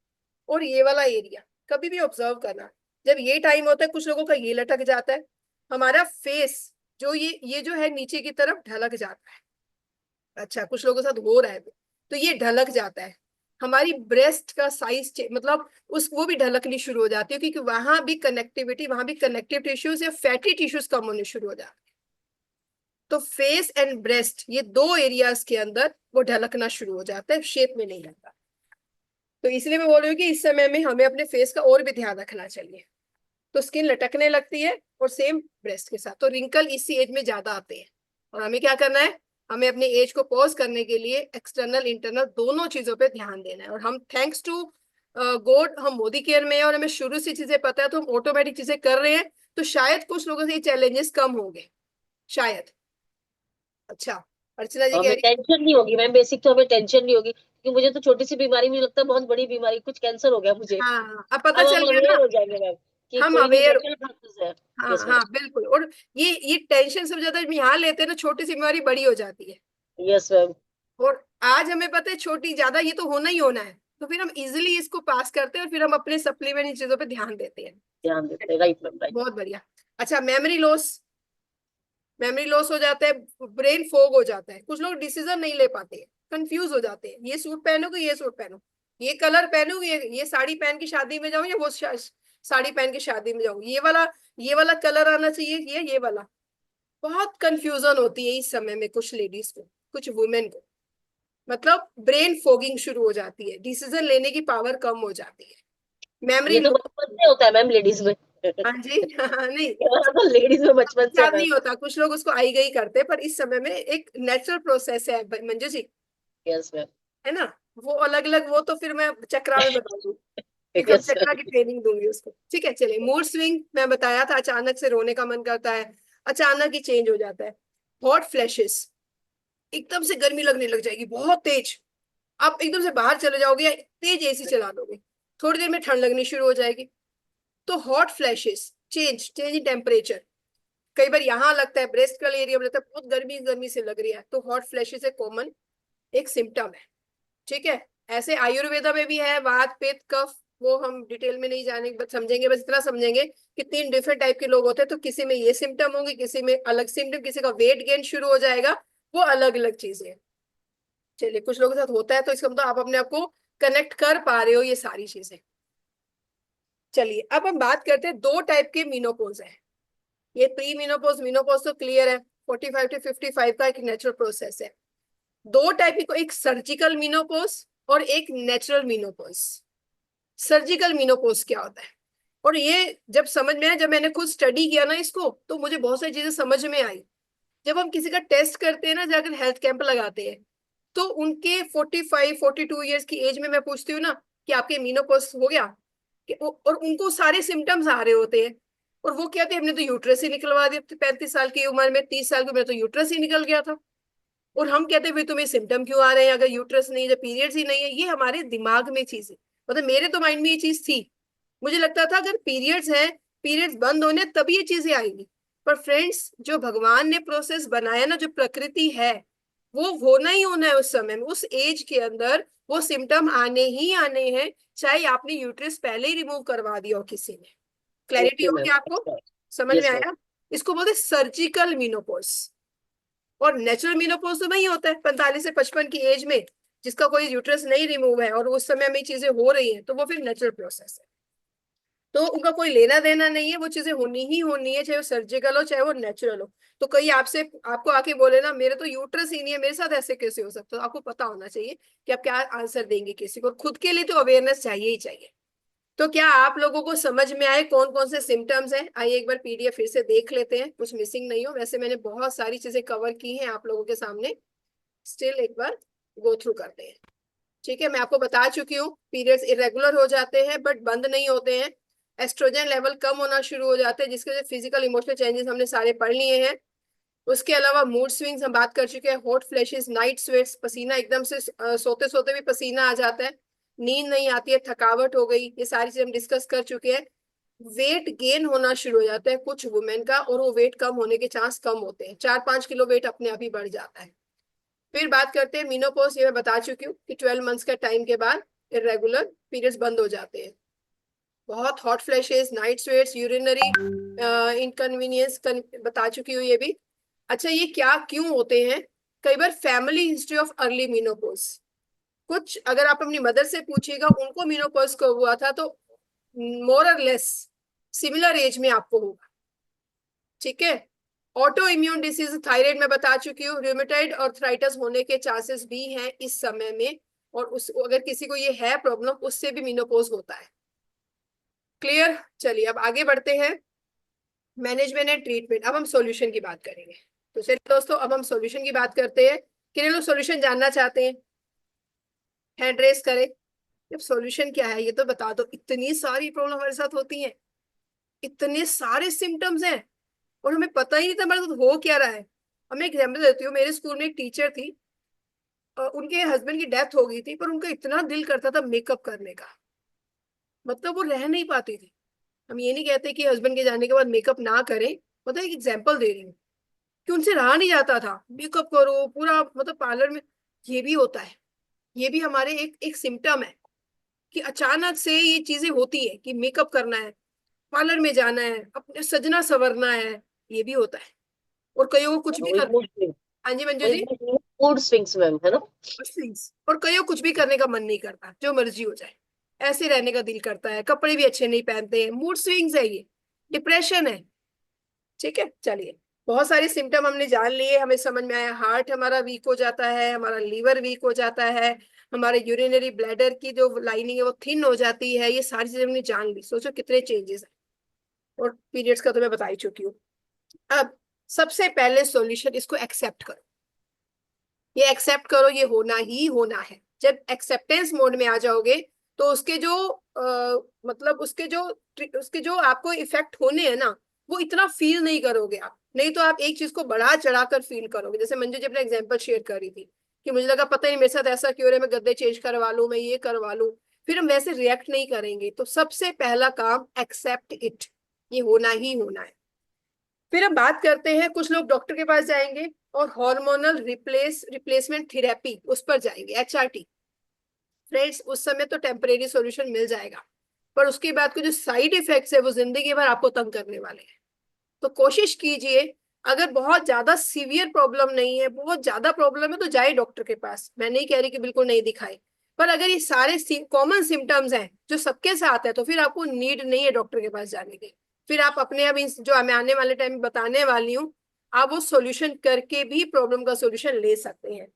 और ये वाला एरिया, कभी भी ऑब्जर्व करना, जब ये टाइम होता है कुछ लोगों का ये लटक जाता है, हमारा फेस जो ये जो है नीचे की तरफ ढलक जाता है। अच्छा, कुछ लोगों के साथ हो रहा है तो ये ढलक जाता है। हमारी ब्रेस्ट का साइज मतलब उस वो भी ढलकनी शुरू हो जाती है, क्योंकि वहां भी कनेक्टिविटी, वहां भी कनेक्टिव टिश्यूज या फैटी टिश्यूज कम होने शुरू हो जाते हैं। तो फेस एंड ब्रेस्ट, ये दो एरियाज के अंदर वो ढलकना शुरू हो जाता है, शेप में नहीं रहता। तो इसलिए मैं बोल रही हूँ कि इस समय में हमें अपने फेस का और भी ध्यान रखना चाहिए। तो स्किन लटकने लगती है, और सेम ब्रेस्ट के साथ। तो रिंकल इसी एज में ज्यादा आते हैं, और हमें क्या करना है, हमें अपने एज को पॉज करने के लिए एक्सटर्नल इंटरनल दोनों चीजों पे ध्यान देना है। और हम थैंक्स टू गॉड हम मोदी केयर में हैं, और हमें शुरू से चीजें पता है, तो हम ऑटोमेटिक चीजें कर रहे हैं। तो शायद कुछ लोगों से ये चैलेंजेस कम होंगे, शायद। अच्छा, अर्चना जी और कह हमें रही टेंशन नहीं होगी मैम, बेसिक तो हमें टेंशन नहीं होगी, क्योंकि मुझे तो छोटी सी बीमारी मुझे लगता है बहुत बड़ी बीमारी, कुछ कैंसर हो गया मुझे। हाँ, अब पता अब चल हम गया अवेयर ना, हो जाएंगे मैम कि हम कोई नहीं, अवेयर। मेंटल प्रोसेस है। हाँ यस मैम। हाँ बिल्कुल। और ये टेंशन सब ज्यादा हम यहाँ लेते हैं ना, छोटी सी बीमारी बड़ी हो जाती है। Yes ma'am. और आज हमें पता है छोटी ज्यादा ये तो होना ही होना है, तो फिर हम इजिली इसको पास करते हैं, और फिर हम अपने सप्लीमेंट इन चीजों पे ध्यान देते हैं। ध्यान देते हैं, राइट मैम, राइट। बहुत बढ़िया। अच्छा, मेमोरी लॉस, मेमोरी लॉस हो जाता है, ब्रेन फोग हो जाता है, कुछ लोग डिसीजन नहीं ले पाते, कंफ्यूज हो जाते हैं, ये सूट पहनोगे ये सूट पहनो, ये कलर पहनूंगी, ये साड़ी पहन के शादी में जाऊं, या वो साड़ी पहन के शादी में जाऊं, ये वाला कलर आना चाहिए, ये वाला। बहुत कंफ्यूजन होती है इस समय में कुछ लेडीज को, कुछ वुमेन को। मतलब ब्रेन फोगिंग शुरू हो जाती है, डिसीजन लेने की पावर कम हो जाती है, मेमोरी ये तो लो। बचपन से होता है मैम लेडीज में। हाँ जी। हाँ, नहीं, ये वाला तो लेडीज में बचपन से है याद मैम। नहीं होता, कुछ लोग उसको आई गई करते हैं, पर इस समय में एक नेचुरल प्रोसेस है मंजू जी, यस मैम। है ना। वो अलग अलग, वो तो फिर मैं चक्रा में बता दूँ, एक हम यस चक्रा की मैम। ट्रेनिंग दूंगी उसको। ठीक है, चलिए। मूड स्विंग मैं बताया था, अचानक से रोने का मन करता है, अचानक ही चेंज हो जाता है। हॉट फ्लैशेस, एकदम से गर्मी लगने लग जाएगी बहुत तेज, आप एकदम से बाहर चले जाओगे या तेज एसी चला दोगे, थोड़ी देर में ठंड लगनी शुरू हो जाएगी। तो hot flashes, change change in temperature. कई बार यहाँ लगता है, ब्रेस्ट का एरिया में लगता है बहुत गर्मी गर्मी से लग रही है, तो हॉट फ्लैशेस एक कॉमन एक सिम्टम है। ठीक है। ऐसे आयुर्वेदा में भी है, वात पित्त कफ, वो हम डिटेल में नहीं जानेंगे, बस समझेंगे, बस इतना समझेंगे कि 3 डिफरेंट टाइप के लोग होते हैं, तो किसी में ये सिम्टम होंगे, किसी में अलग सिम्टम, किसी का वेट गेन शुरू हो जाएगा, वो अलग अलग चीजें हैं। चलिए, कुछ लोगों के साथ होता है, तो इसका मतलब आप अपने आप को कनेक्ट कर पा रहे हो ये सारी चीजें। चलिए, अब हम बात करते हैं, दो टाइप के मीनोपोज है। ये प्री मीनोपोज, मीनोपोज तो क्लियर है, 45 to 55 का एक नेचुरल प्रोसेस है। दो टाइप को, एक सर्जिकल मीनोपोज और एक नेचुरल मीनोपोज। सर्जिकल मीनोपोज क्या होता है, और ये जब समझ में आया, जब मैंने खुद स्टडी किया ना इसको, तो मुझे बहुत सारी चीजें समझ में आई। जब हम किसी का टेस्ट करते हैं ना, जाकर हेल्थ कैंप लगाते हैं, तो उनके 45 42 ईयर्स की एज में मैं पूछती हूँ ना कि आपके मीनोपॉज हो गया, और उनको सारे सिम्टम्स आ रहे होते हैं, और वो कहते हैं हमने तो यूट्रस ही निकलवा दिया 35 साल की उम्र में, 30 साल की उम्र में तो यूट्रस ही निकल गया था। और हम कहते हैं भाई तुम्हें सिम्टम क्यों आ रहे हैं, अगर यूट्रस नहीं है, जब पीरियड्स ही नहीं है। ये हमारे दिमाग में चीज है, मतलब मेरे तो माइंड में ये चीज थी। मुझे लगता था अगर पीरियड्स है, पीरियड्स बंद होने तब ये चीजें आएंगी। पर फ्रेंड्स, जो भगवान ने प्रोसेस बनाया ना, जो प्रकृति है, वो होना ही होना है उस समय में, उस एज के अंदर वो सिम्टम आने ही आने हैं, चाहे आपने यूट्रस पहले ही रिमूव करवा दिया हो किसी ने। क्लैरिटी ओके हो मैम। गया आपको, समझ में यस मैम। आया। इसको बोलते सर्जिकल मीनोपॉज। और नेचुरल मीनोपॉज तो वही होता है 45 से 55 की एज में, जिसका कोई यूट्रस नहीं रिमूव है, और उस समय में चीजें हो रही हैं, तो वो फिर नेचुरल प्रोसेस है। तो उनका कोई लेना देना नहीं है, वो चीजें होनी ही होनी है, चाहे वो सर्जिकल हो चाहे वो नेचुरल हो। तो कई आपसे आपको आके बोले ना मेरे तो यूट्रस ही नहीं है, मेरे साथ ऐसे कैसे हो सकता है, तो आपको पता होना चाहिए कि आप क्या आंसर देंगे किसी को। खुद के लिए तो अवेयरनेस चाहिए ही चाहिए। तो क्या आप लोगों को समझ में आए कौन कौन से सिम्टम्स हैं? आइए एक बार पीडीएफ फिर से देख लेते हैं, कुछ मिसिंग नहीं हो। वैसे मैंने बहुत सारी चीजें कवर की हैं आप लोगों के सामने, स्टिल एक बार गो थ्रू करते हैं। ठीक है, मैं आपको बता चुकी हूँ, पीरियड्स इरेगुलर हो जाते हैं बट बंद नहीं होते हैं। एस्ट्रोजन लेवल कम होना शुरू हो जाते हैं, जिसके वजह फिजिकल इमोशनल चेंजेस हमने सारे पढ़ लिए हैं। उसके अलावा मूड स्विंग्स हम बात कर चुके हैं, हॉट फ्लैशेस, नाइट स्वेट्स, पसीना एकदम से सोते सोते भी पसीना आ जाता है, नींद नहीं आती है, थकावट हो गई, ये सारी चीजें हम डिस्कस कर चुके हैं। वेट गेन होना शुरू हो जाता है कुछ वुमेन का, और वो वेट कम होने के चांस कम होते हैं, 4 5 किलो वेट अपने आप ही बढ़ जाता है। फिर बात करते हैं मीनोपॉज, ये मैं बता चुकी हूँ कि 12 मंथ्स का टाइम के बाद इरेगुलर पीरियड्स बंद हो जाते हैं। बहुत hot flashes, night sweats, urinary inconvenience बता चुकी हूँ ये भी। अच्छा, ये क्या क्यों होते हैं? कई बार family history of early menopause, कुछ अगर आप अपनी मदर से पूछिएगा, उनको मीनोपॉज कब हुआ था, तो मोर और लेस सिमिलर एज में आपको होगा। ठीक है। ऑटो इम्यून डिसीज थायराइड में बता चुकी हूँ, रूमेटॉइड आर्थराइटिस होने के चांसेस भी हैं इस समय में, और उस अगर किसी को ये है प्रॉब्लम, उससे भी मीनोपॉज होता है। क्लियर। चलिए अब आगे बढ़ते हैं। मैनेजमेंट एंड ट्रीटमेंट, अब हम सॉल्यूशन की बात करेंगे। तो चलिए दोस्तों, अब हम सॉल्यूशन की बात करते हैं। कितने लोग सॉल्यूशन जानना चाहते हैं? हैंड रेस करें। अब सॉल्यूशन क्या है ये तो बता दो। इतनी सारी प्रॉब्लम हमारे साथ होती हैं, इतने सारे सिम्टम्स हैं, और हमें पता ही नहीं था हमारे साथ हो क्या रहा है। अब मैं एग्जाम्पल देती हूँ। मेरे स्कूल में एक टीचर थी, उनके हस्बैंड की डेथ हो गई थी, पर उनका इतना दिल करता था मेकअप करने का, मतलब वो रह नहीं पाती थी। हम ये नहीं कहते कि हस्बैंड के जाने के बाद मेकअप ना करें, मतलब एक एग्जाम्पल दे रही हूँ कि उनसे रहा नहीं जाता था। मेकअप करो पूरा, मतलब पार्लर में। ये भी होता है, ये भी हमारे एक एक सिम्टम है कि अचानक से ये चीजें होती है कि मेकअप करना है, पार्लर में जाना है, अपने सजना संवरना है। ये भी होता है। और कईयों को कुछ भी वही कर। मूड स्विंग, हाँ जी मंजू वही जी। मूड स्विंग्स मैम, है ना। और कईयों को कुछ भी करने का मन नहीं करता, जो मर्जी हो जाए, ऐसे रहने का दिल करता है, कपड़े भी अच्छे नहीं पहनते हैं, मूड स्विंग्स है ये, डिप्रेशन है। ठीक है। चलिए, बहुत सारे सिम्टम हमने जान लिए, हमें समझ में आया। हार्ट हमारा वीक हो जाता है, हमारा लीवर वीक हो जाता है, हमारे यूरिनरी ब्लैडर की जो लाइनिंग है वो थिन हो जाती है। ये सारी चीजें हमने जान ली। सोचो कितने चेंजेस हैं। और पीरियड्स का तो मैं बता ही चुकी हूँ। अब सबसे पहले सॉल्यूशन, इसको एक्सेप्ट करो। ये एक्सेप्ट करो, ये होना ही होना है। जब एक्सेप्टेंस मोड में आ जाओगे, तो उसके जो मतलब उसके जो आपको इफेक्ट होने हैं ना, वो इतना फील नहीं करोगे आप। नहीं तो आप एक चीज को बढ़ा चढ़ा कर फील करोगे। जैसे मंजू जी अपना एग्जांपल शेयर कर रही थी कि मुझे लगा पता नहीं मेरे साथ ऐसा क्यों हो रहा है, मैं गद्दे चेंज करवा लूं, मैं ये करवा लूं, फिर हम वैसे रिएक्ट नहीं करेंगे। तो सबसे पहला काम, एक्सेप्ट इट, ये होना ही होना है। फिर हम बात करते हैं, कुछ लोग डॉक्टर के पास जाएंगे और हार्मोनल रिप्लेसमेंट थेरेपी उस पर जाएंगे, HRT। फ्रेंड्स, उस समय तो टेम्परेरी सॉल्यूशन मिल जाएगा, पर उसके बाद के जो साइड इफेक्ट्स है वो जिंदगी भर आपको तंग करने वाले हैं। तो कोशिश कीजिए, अगर बहुत ज्यादा सीवियर प्रॉब्लम नहीं है, बहुत ज्यादा प्रॉब्लम है, तो जाए डॉक्टर के पास। मैं नहीं कह रही कि बिल्कुल नहीं दिखाए, पर अगर ये सारे कॉमन सिम्टम्स हैं जो सबके साथ है, तो फिर आपको नीड नहीं है डॉक्टर के पास जाने की। फिर आप अपने, अभी जो मैं आने वाले टाइम में बताने वाली हूँ, आप वो सॉल्यूशन करके भी प्रॉब्लम का सॉल्यूशन ले सकते हैं।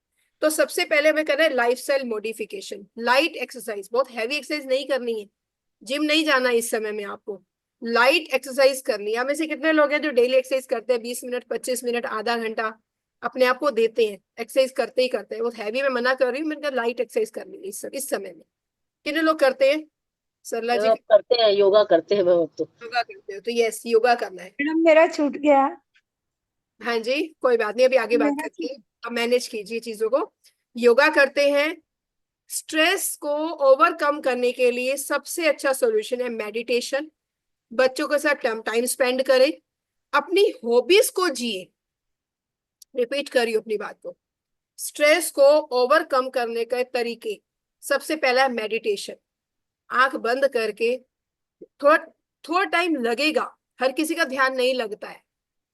तो सबसे पहले हमें करना है लाइफस्टाइल मॉडिफिकेशन, लाइट एक्सरसाइज, बहुत हैवी एक्सरसाइज नहीं करनी है, जिम नहीं जाना इस समय में आपको, लाइट एक्सरसाइज करनी है। हमें से कितने लोग हैं जो डेली एक्सरसाइज करते हैं, 20 मिनट, 25 मिनट, आधा घंटा अपने आप को देते हैं, एक्सरसाइज करते ही करते हैं। बहुत हैवी मैं मना कर रही हूँ, मैंने कहा लाइट एक्सरसाइज करनी है इस समय में। कितने लोग करते हैं? सरला मैम जी, अब करते हैं, योगा करते हैं मैम अब तो। योगा करते हो? तो यस, योगा करना है। मैडम मेरा छूट गया। हाँ जी, कोई बात नहीं, अभी आगे बात मेरा करते हैं। अब मैनेज कीजिए चीजों को। योगा करते हैं। स्ट्रेस को ओवरकम करने के लिए सबसे अच्छा सॉल्यूशन है मेडिटेशन। बच्चों के साथ टाइम स्पेंड करें, अपनी हॉबीज को जिए। रिपीट करिए अपनी बात को। स्ट्रेस को ओवरकम करने के तरीके, सबसे पहला है मेडिटेशन। आंख बंद करके, थोड़ा थोड़ा टाइम लगेगा, हर किसी का ध्यान नहीं लगता है,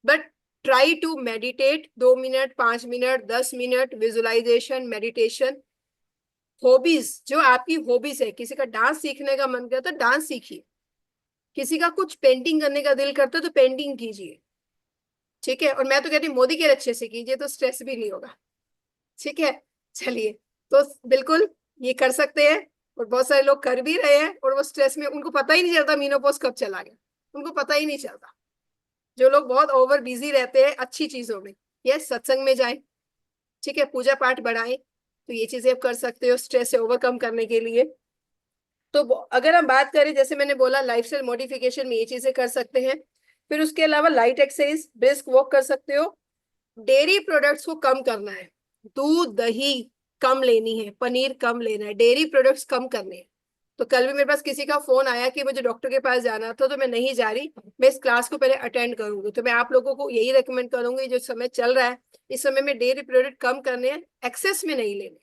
but try to meditate. 2 minute, 5 minute, 10 minute visualisation, meditation. Hobbies, जो आपकी हॉबीज है, किसी का डांस सीखने का मन करता है तो डांस सीखिए, किसी का कुछ पेंटिंग करने का दिल करता है तो पेंटिंग कीजिए। ठीक है। और मैं तो कहती हूँ मोदी के अच्छे से कीजिए, तो स्ट्रेस भी नहीं होगा। ठीक है। चलिए, तो बिल्कुल ये कर सकते हैं, और बहुत सारे लोग कर भी रहे हैं, और वो स्ट्रेस में उनको पता ही नहीं चलता मीनोपॉज कब चला गया, उनको पता ही नहीं चलता। जो लोग बहुत ओवर बिजी रहते हैं अच्छी चीजों में, ये सत्संग में जाएं, ठीक है, पूजा पाठ बढ़ाएं, तो ये चीजें आप कर सकते हो स्ट्रेस से ओवरकम करने के लिए। तो अगर हम बात करें, जैसे मैंने बोला, लाइफस्टाइल मॉडिफिकेशन में ये चीजें कर सकते हैं। फिर उसके अलावा लाइट एक्सरसाइज, ब्रिस्क वॉक कर सकते हो। डेयरी प्रोडक्ट्स को कम करना है, दूध दही कम लेनी है, पनीर कम लेना है, डेयरी प्रोडक्ट्स कम करने हैं। तो कल भी मेरे पास किसी का फोन आया कि मुझे डॉक्टर के पास जाना था, तो मैं नहीं जा रही, मैं इस क्लास को पहले अटेंड करूंगी। तो मैं आप लोगों को यही रेकमेंड करूंगी, जो समय चल रहा है इस समय में डेयरी प्रोडक्ट कम करने हैं, एक्सेस में नहीं लेने,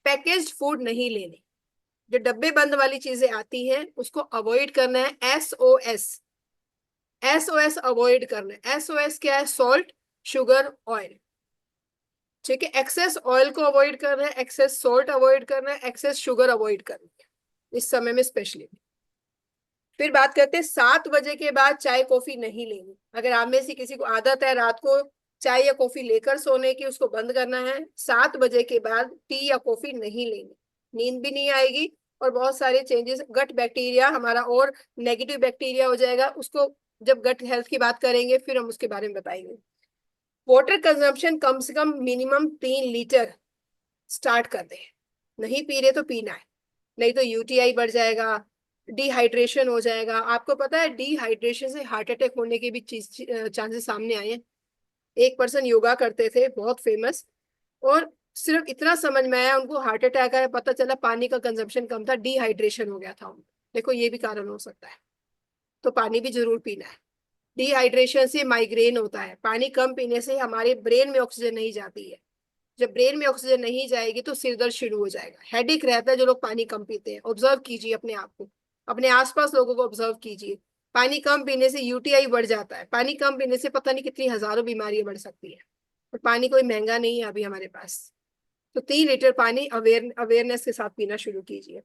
पैकेज्ड फूड नहीं लेने, जो डब्बे बंद वाली चीजें आती हैं उसको अवॉइड करना है। SOS, SOS अवॉइड करना है। SOS क्या है? Salt, sugar, oil. ठीक है, एक्सेस ऑयल को अवॉइड करना है, एक्सेस सॉल्ट अवॉइड करना है, एक्सेस शुगर अवॉइड करनी है इस समय में स्पेशली। फिर बात करते हैं 7 बजे के बाद चाय कॉफी नहीं लेनी। अगर आप में से किसी को आदत है रात को चाय या कॉफी लेकर सोने की, उसको बंद करना है। 7 बजे के बाद टी या कॉफी नहीं लेनी, नींद भी नहीं आएगी और बहुत सारे चेंजेस, गट बैक्टीरिया हमारा और नेगेटिव बैक्टीरिया हो जाएगा। उसको जब गट हेल्थ की बात करेंगे फिर हम उसके बारे में बताएंगे। वाटर कंजम्पशन कम से कम मिनिमम 3 लीटर स्टार्ट कर दें, नहीं पी रहे तो पीना है, नहीं तो यूटीआई बढ़ जाएगा, डिहाइड्रेशन हो जाएगा। आपको पता है डिहाइड्रेशन से हार्ट अटैक होने के भी चीज चांसेस सामने आए हैं। एक पर्सन योगा करते थे बहुत फेमस, और सिर्फ इतना समझ में आया उनको हार्ट अटैक आया, पता चला पानी का कंजम्पशन कम था, डिहाइड्रेशन हो गया था उनको। देखो ये भी कारण हो सकता है, तो पानी भी जरूर पीना है। डिहाइड्रेशन से माइग्रेन होता है, पानी कम पीने से हमारे ब्रेन में ऑक्सीजन नहीं जाती है, जब ब्रेन में ऑक्सीजन नहीं जाएगी तो सिर दर्द शुरू हो जाएगा, हेडेक रहता है जो लोग पानी कम पीते हैं। ऑब्जर्व कीजिए अपने आप को, अपने आसपास लोगों को ऑब्जर्व कीजिए। पानी कम पीने से यूटीआई बढ़ जाता है, पानी कम पीने से पता नहीं कितनी हजारों बीमारियां बढ़ सकती है। और पानी कोई महंगा नहीं है अभी हमारे पास। तो 3 लीटर पानी अवेयरनेस के साथ पीना शुरू कीजिए।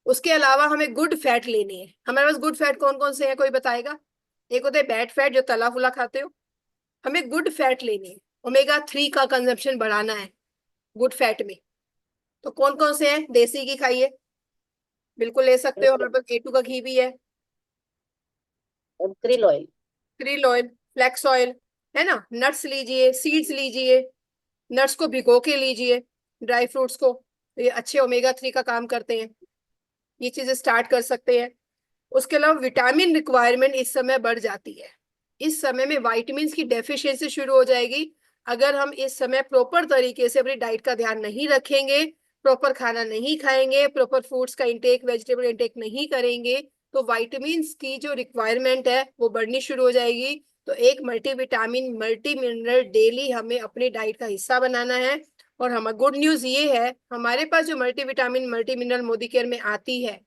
उसके अलावा हमें गुड फैट लेनी है। हमारे पास गुड फैट कौन कौन से हैं, कोई बताएगा? एक होता है बैड फैट जो तला फुला खाते हो, हमें गुड फैट लेनी है। ओमेगा 3 का कंजप्शन बढ़ाना है गुड फैट में। तो कौन कौन से हैं? देसी घी खाइए, बिल्कुल ले सकते हो, हमारे पास A2 का घी भी है। krill oil. krill oil, flax oil, है ना। नट्स लीजिए, सीड्स लीजिए, नट्स को भिगो के लीजिए, ड्राई फ्रूट्स को, तो ये अच्छे ओमेगा 3 का काम करते हैं। ये चीजें स्टार्ट कर सकते हैं। उसके अलावा विटामिन रिक्वायरमेंट इस समय बढ़ जाती है, इस समय में विटामिन की डेफिशिएंसी शुरू हो जाएगी। अगर हम इस समय प्रॉपर तरीके से अपनी डाइट का ध्यान नहीं रखेंगे, प्रॉपर खाना नहीं खाएंगे, प्रॉपर फूड्स का इंटेक, वेजिटेबल इंटेक नहीं करेंगे, तो विटामिन की जो रिक्वायरमेंट है वो बढ़नी शुरू हो जाएगी। तो एक मल्टीविटामिन मल्टी मिनरल डेली हमें अपनी डाइट का हिस्सा बनाना है। और हमारा गुड न्यूज ये है, हमारे पास जो multivitamin multi mineral Modi care में आती है,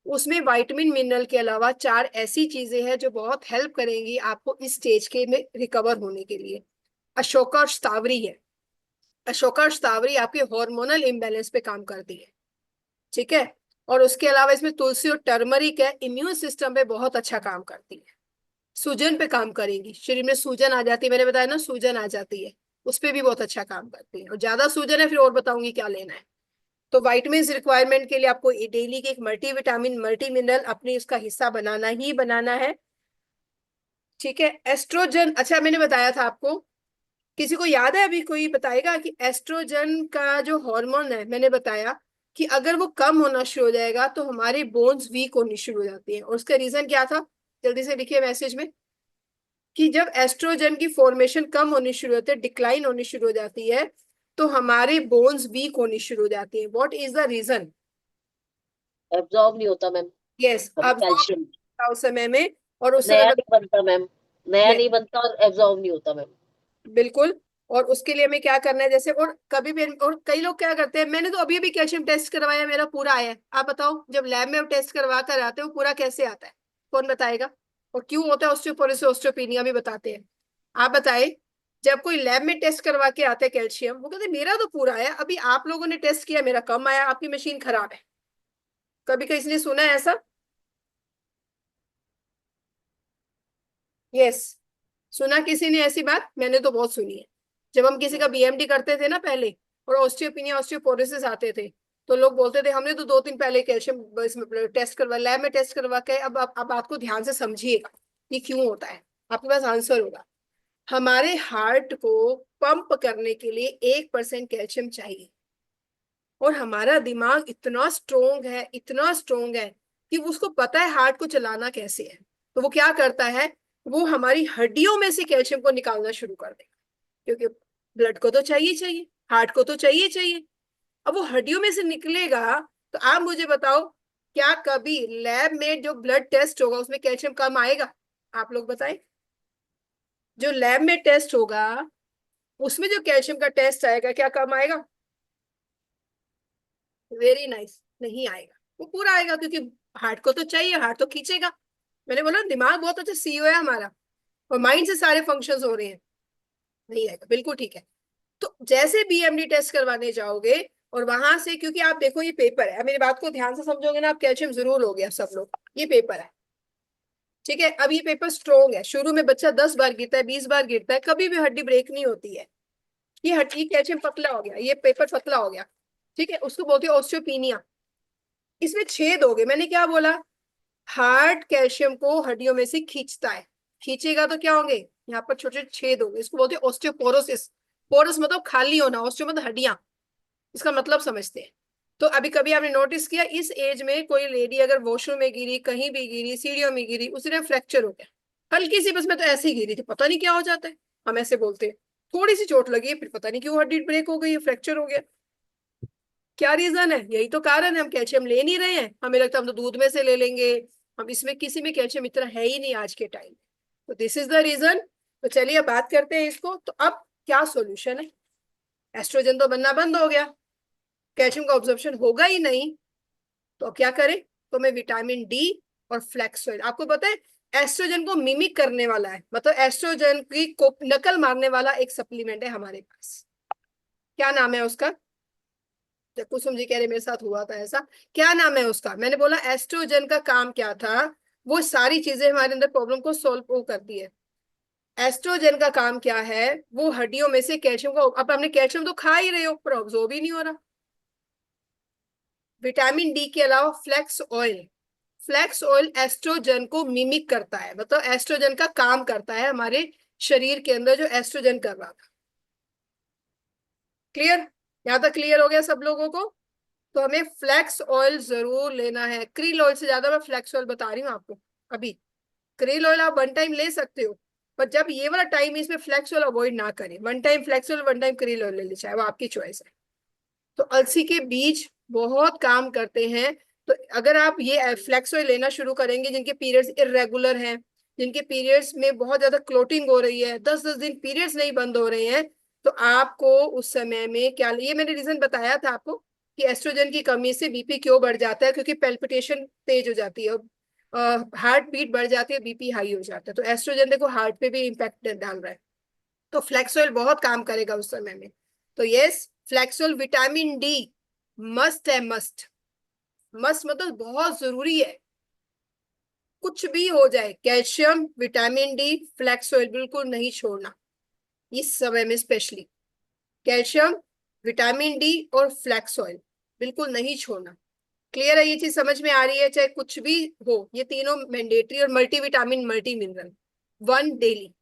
उसमें विटामिन मिनरल के अलावा 4 ऐसी चीजें हैं जो बहुत हेल्प करेंगी आपको इस स्टेज के में रिकवर होने के लिए। अशोका शतावरी है, अशोका शतावरी आपके हार्मोनल इम्बैलेंस पे काम करती है, ठीक है। और उसके अलावा इसमें तुलसी और टर्मरिक है, इम्यून सिस्टम पे बहुत अच्छा काम करती है। सूजन पे काम करेंगी, शरीर में सूजन आ जाती है, मैंने बताया ना सूजन आ जाती है, उस पे भी बहुत अच्छा काम करती है। और ज्यादा सूजन है फिर और बताऊंगी क्या लेना है। तो वाइटमिन रिक्वायरमेंट के लिए आपको डेली के एक मल्टीविटामिन मल्टी मिनरल अपनी उसका हिस्सा बनाना ही बनाना है, ठीक है। एस्ट्रोजन, अच्छा मैंने बताया था आपको, किसी को याद है अभी कोई बताएगा कि एस्ट्रोजन का जो हार्मोन है, मैंने बताया कि अगर वो कम होना शुरू हो जाएगा तो हमारी बोन्स वीक होनी शुरू हो जाती है। और उसका रीजन क्या था, जल्दी से लिखिए मैसेज में, कि जब एस्ट्रोजन की फॉर्मेशन कम होनी शुरू होती है, डिक्लाइन होनी शुरू हो जाती है, तो हमारे बोन्स वीक होनी शुरू हो जाती है। What is the reason? Absorb नहीं होता मैम, यस, अब कैल्शियम उस समय में, और उस समय नया में, नहीं बनता मैम, नया yes, नहीं बनता और एब्जॉर्ब नहीं होता मैम। बिल्कुल। और उसके लिए हमें क्या करना है, जैसे और कभी भी, और कई लोग क्या करते हैं, मैंने तो अभी अभी कैल्शियम टेस्ट करवाया, मेरा पूरा आया है। आप बताओ, जब लैब में टेस्ट करवा कर आते हो पूरा कैसे आता है? कौन बताएगा? और क्यों होता है ऑस्टियोपोरोसिस ऑस्टियोपिनिया भी बताते हैं। आप बताए, जब कोई लैब में टेस्ट करवा के आते हैं कैल्शियम, वो कहते हैं मेरा तो पूरा आया, अभी आप लोगों ने टेस्ट किया मेरा कम आया, आपकी मशीन खराब है। कभी किसी ने सुना है ऐसा? यस, सुना किसी ने ऐसी बात? मैंने तो बहुत सुनी है। जब हम किसी का बीएमडी करते थे ना पहले, और ऑस्टियोपिनिया ऑस्टियोपोरोसिस आते थे, तो लोग बोलते थे हमने तो 2 दिन पहले कैल्शियम इसमें टेस्ट करवा, लैब में टेस्ट करवा के। अब आप बात को ध्यान से समझिएगा, ये क्यों होता है, आपके पास आंसर होगा। हमारे हार्ट को पंप करने के लिए 1% कैल्शियम चाहिए, और हमारा दिमाग इतना स्ट्रोंग है, इतना स्ट्रोंग है कि उसको पता है हार्ट को चलाना कैसे है। तो वो क्या करता है, वो हमारी हड्डियों में से कैल्शियम को निकालना शुरू कर देगा, क्योंकि ब्लड को तो चाहिए चाहिए, हार्ट को तो चाहिए चाहिए। अब वो हड्डियों में से निकलेगा, तो आप मुझे बताओ, क्या कभी लैब में जो ब्लड टेस्ट होगा उसमें कैल्शियम कम आएगा? आप लोग बताएं, जो लैब में टेस्ट होगा उसमें जो कैल्शियम का टेस्ट आएगा क्या कम आएगा? वेरी नाइस, नहीं आएगा, वो पूरा आएगा, क्योंकि हार्ट को तो चाहिए, हार्ट तो खींचेगा। मैंने बोला दिमाग बहुत अच्छा सीईओ है हमारा, और माइंड से सारे फंक्शंस हो रहे हैं, नहीं आएगा, बिल्कुल ठीक है। तो जैसे बीएमडी टेस्ट करवाने जाओगे और वहां से, क्योंकि आप देखो ये पेपर है, मेरी बात को ध्यान से समझोगे ना आप, कैल्शियम जरूर लोगे आप सब लोग, ये पेपर है, ठीक है। अब ये पेपर स्ट्रोंग है, शुरू में बच्चा 10 बार गिरता है, 20 बार गिरता है, कभी भी हड्डी ब्रेक नहीं होती है। ये हड्डी, कैल्शियम पतला हो गया, ये पेपर पतला हो गया, ठीक है, उसको बोलते हैं ऑस्टियोपिनिया। इसमें छेद हो गए, मैंने क्या बोला, हार्ड कैल्शियम को हड्डियों में से खींचता है, खींचेगा तो क्या होंगे, यहाँ पर छोटे छोटे छेद होंगे, इसको बोलते हैं ऑस्टियोपोरोसिस। पोरस मतलब खाली होना, ऑस्टियो मतलब हड्डियां, इसका मतलब समझते हैं। तो अभी कभी आपने नोटिस किया इस एज में कोई लेडी अगर वॉशरूम में गिरी, कहीं भी गिरी, सीढ़ियों में गिरी, उसने फ्रैक्चर हो गया, हल्की सी, बस मैं तो ऐसे ही गिरी थी, पता नहीं क्या हो जाता है, हम ऐसे बोलते हैं, थोड़ी सी चोट लगी है, फिर पता नहीं क्यों हड्डी ब्रेक हो गई है, फ्रैक्चर हो गया। क्या रीजन है, यही तो कारण है, हम कैल्शियम ले नहीं रहे हैं, हमें लगता है हम तो दूध में से ले लेंगे, हम इसमें किसी में कैल्शियम इतना है ही नहीं आज के टाइम। तो दिस इज द रीजन। तो चलिए अब बात करते हैं इसको, तो अब क्या सॉल्यूशन है, एस्ट्रोजन तो बनना बंद हो गया, कैल्शियम का ऑब्जॉर्प्शन होगा ही नहीं, तो अब क्या करें, तो मैं विटामिन डी और फ्लैक्स ऑयल, आपको पता है एस्ट्रोजन को मिमिक करने वाला है, मतलब एस्ट्रोजन की नकल मारने वाला एक सप्लीमेंट है हमारे पास। क्या नाम है उसका, कुसुम जी कह रहे मेरे साथ हुआ था ऐसा, क्या नाम है उसका, मैंने बोला एस्ट्रोजन का काम क्या था, वो सारी चीजें हमारे अंदर प्रॉब्लम को सोल्व वो करती है। एस्ट्रोजन का काम क्या है, वो हड्डियों में से कैल्शियम को, अब हमने कैल्शियम तो खा ही रहे हो पर ऑब्जॉर्ब ही नहीं हो रहा। विटामिन डी के अलावा flax oil, flax oil oestrogen को मिमिक करता है, मतलब एस्ट्रोजन का काम करता है हमारे शरीर के अंदर जो एस्ट्रोजन कर रहा था। क्लियर, यहाँ तक क्लियर हो गया सब लोगों को। तो हमें फ्लैक्स ऑयल जरूर लेना है, क्रील ऑयल से ज्यादा मैं फ्लैक्स ऑयल बता रही हूँ आपको अभी। क्रील ऑयल आप वन टाइम ले सकते हो, पर जब ये वाला टाइम है इसमें फ्लैक्स ऑयल अवॉइड ना करें, one time flax oil, one time krill oil ले ली, चाहे वो आपकी चॉइस है। तो अलसी के बीज बहुत काम करते हैं। तो अगर आप ये फ्लैक्स ऑयल लेना शुरू करेंगे, जिनके पीरियड्स इरेगुलर हैं, जिनके पीरियड्स में बहुत ज्यादा क्लोटिंग हो रही है, 10-10 दिन पीरियड्स नहीं बंद हो रहे हैं, तो आपको उस समय में क्या, ये मैंने रीजन बताया था आपको कि एस्ट्रोजन की कमी से बीपी क्यों बढ़ जाता है, क्योंकि पेल्पिटेशन तेज हो जाती है, हार्ट बीट बढ़ जाती है, बीपी हाई हो जाता है, तो एस्ट्रोजन देखो हार्ट पे भी इम्पैक्ट डाल रहा है। तो फ्लैक्स ऑयल बहुत काम करेगा उस समय में। तो yes, flax oil, vitamin D must है, मस्ट, मस्ट मतलब बहुत जरूरी है, कुछ भी हो जाए, calcium, vitamin D, flax oil बिल्कुल नहीं छोड़ना इस समय में, स्पेशली कैल्शियम, विटामिन डी और फ्लैक्स ऑयल बिल्कुल नहीं छोड़ना। क्लियर है, ये चीज समझ में आ रही है, चाहे कुछ भी हो, ये तीनों मैंडेटरी, और multivitamin multi mineral, one daily,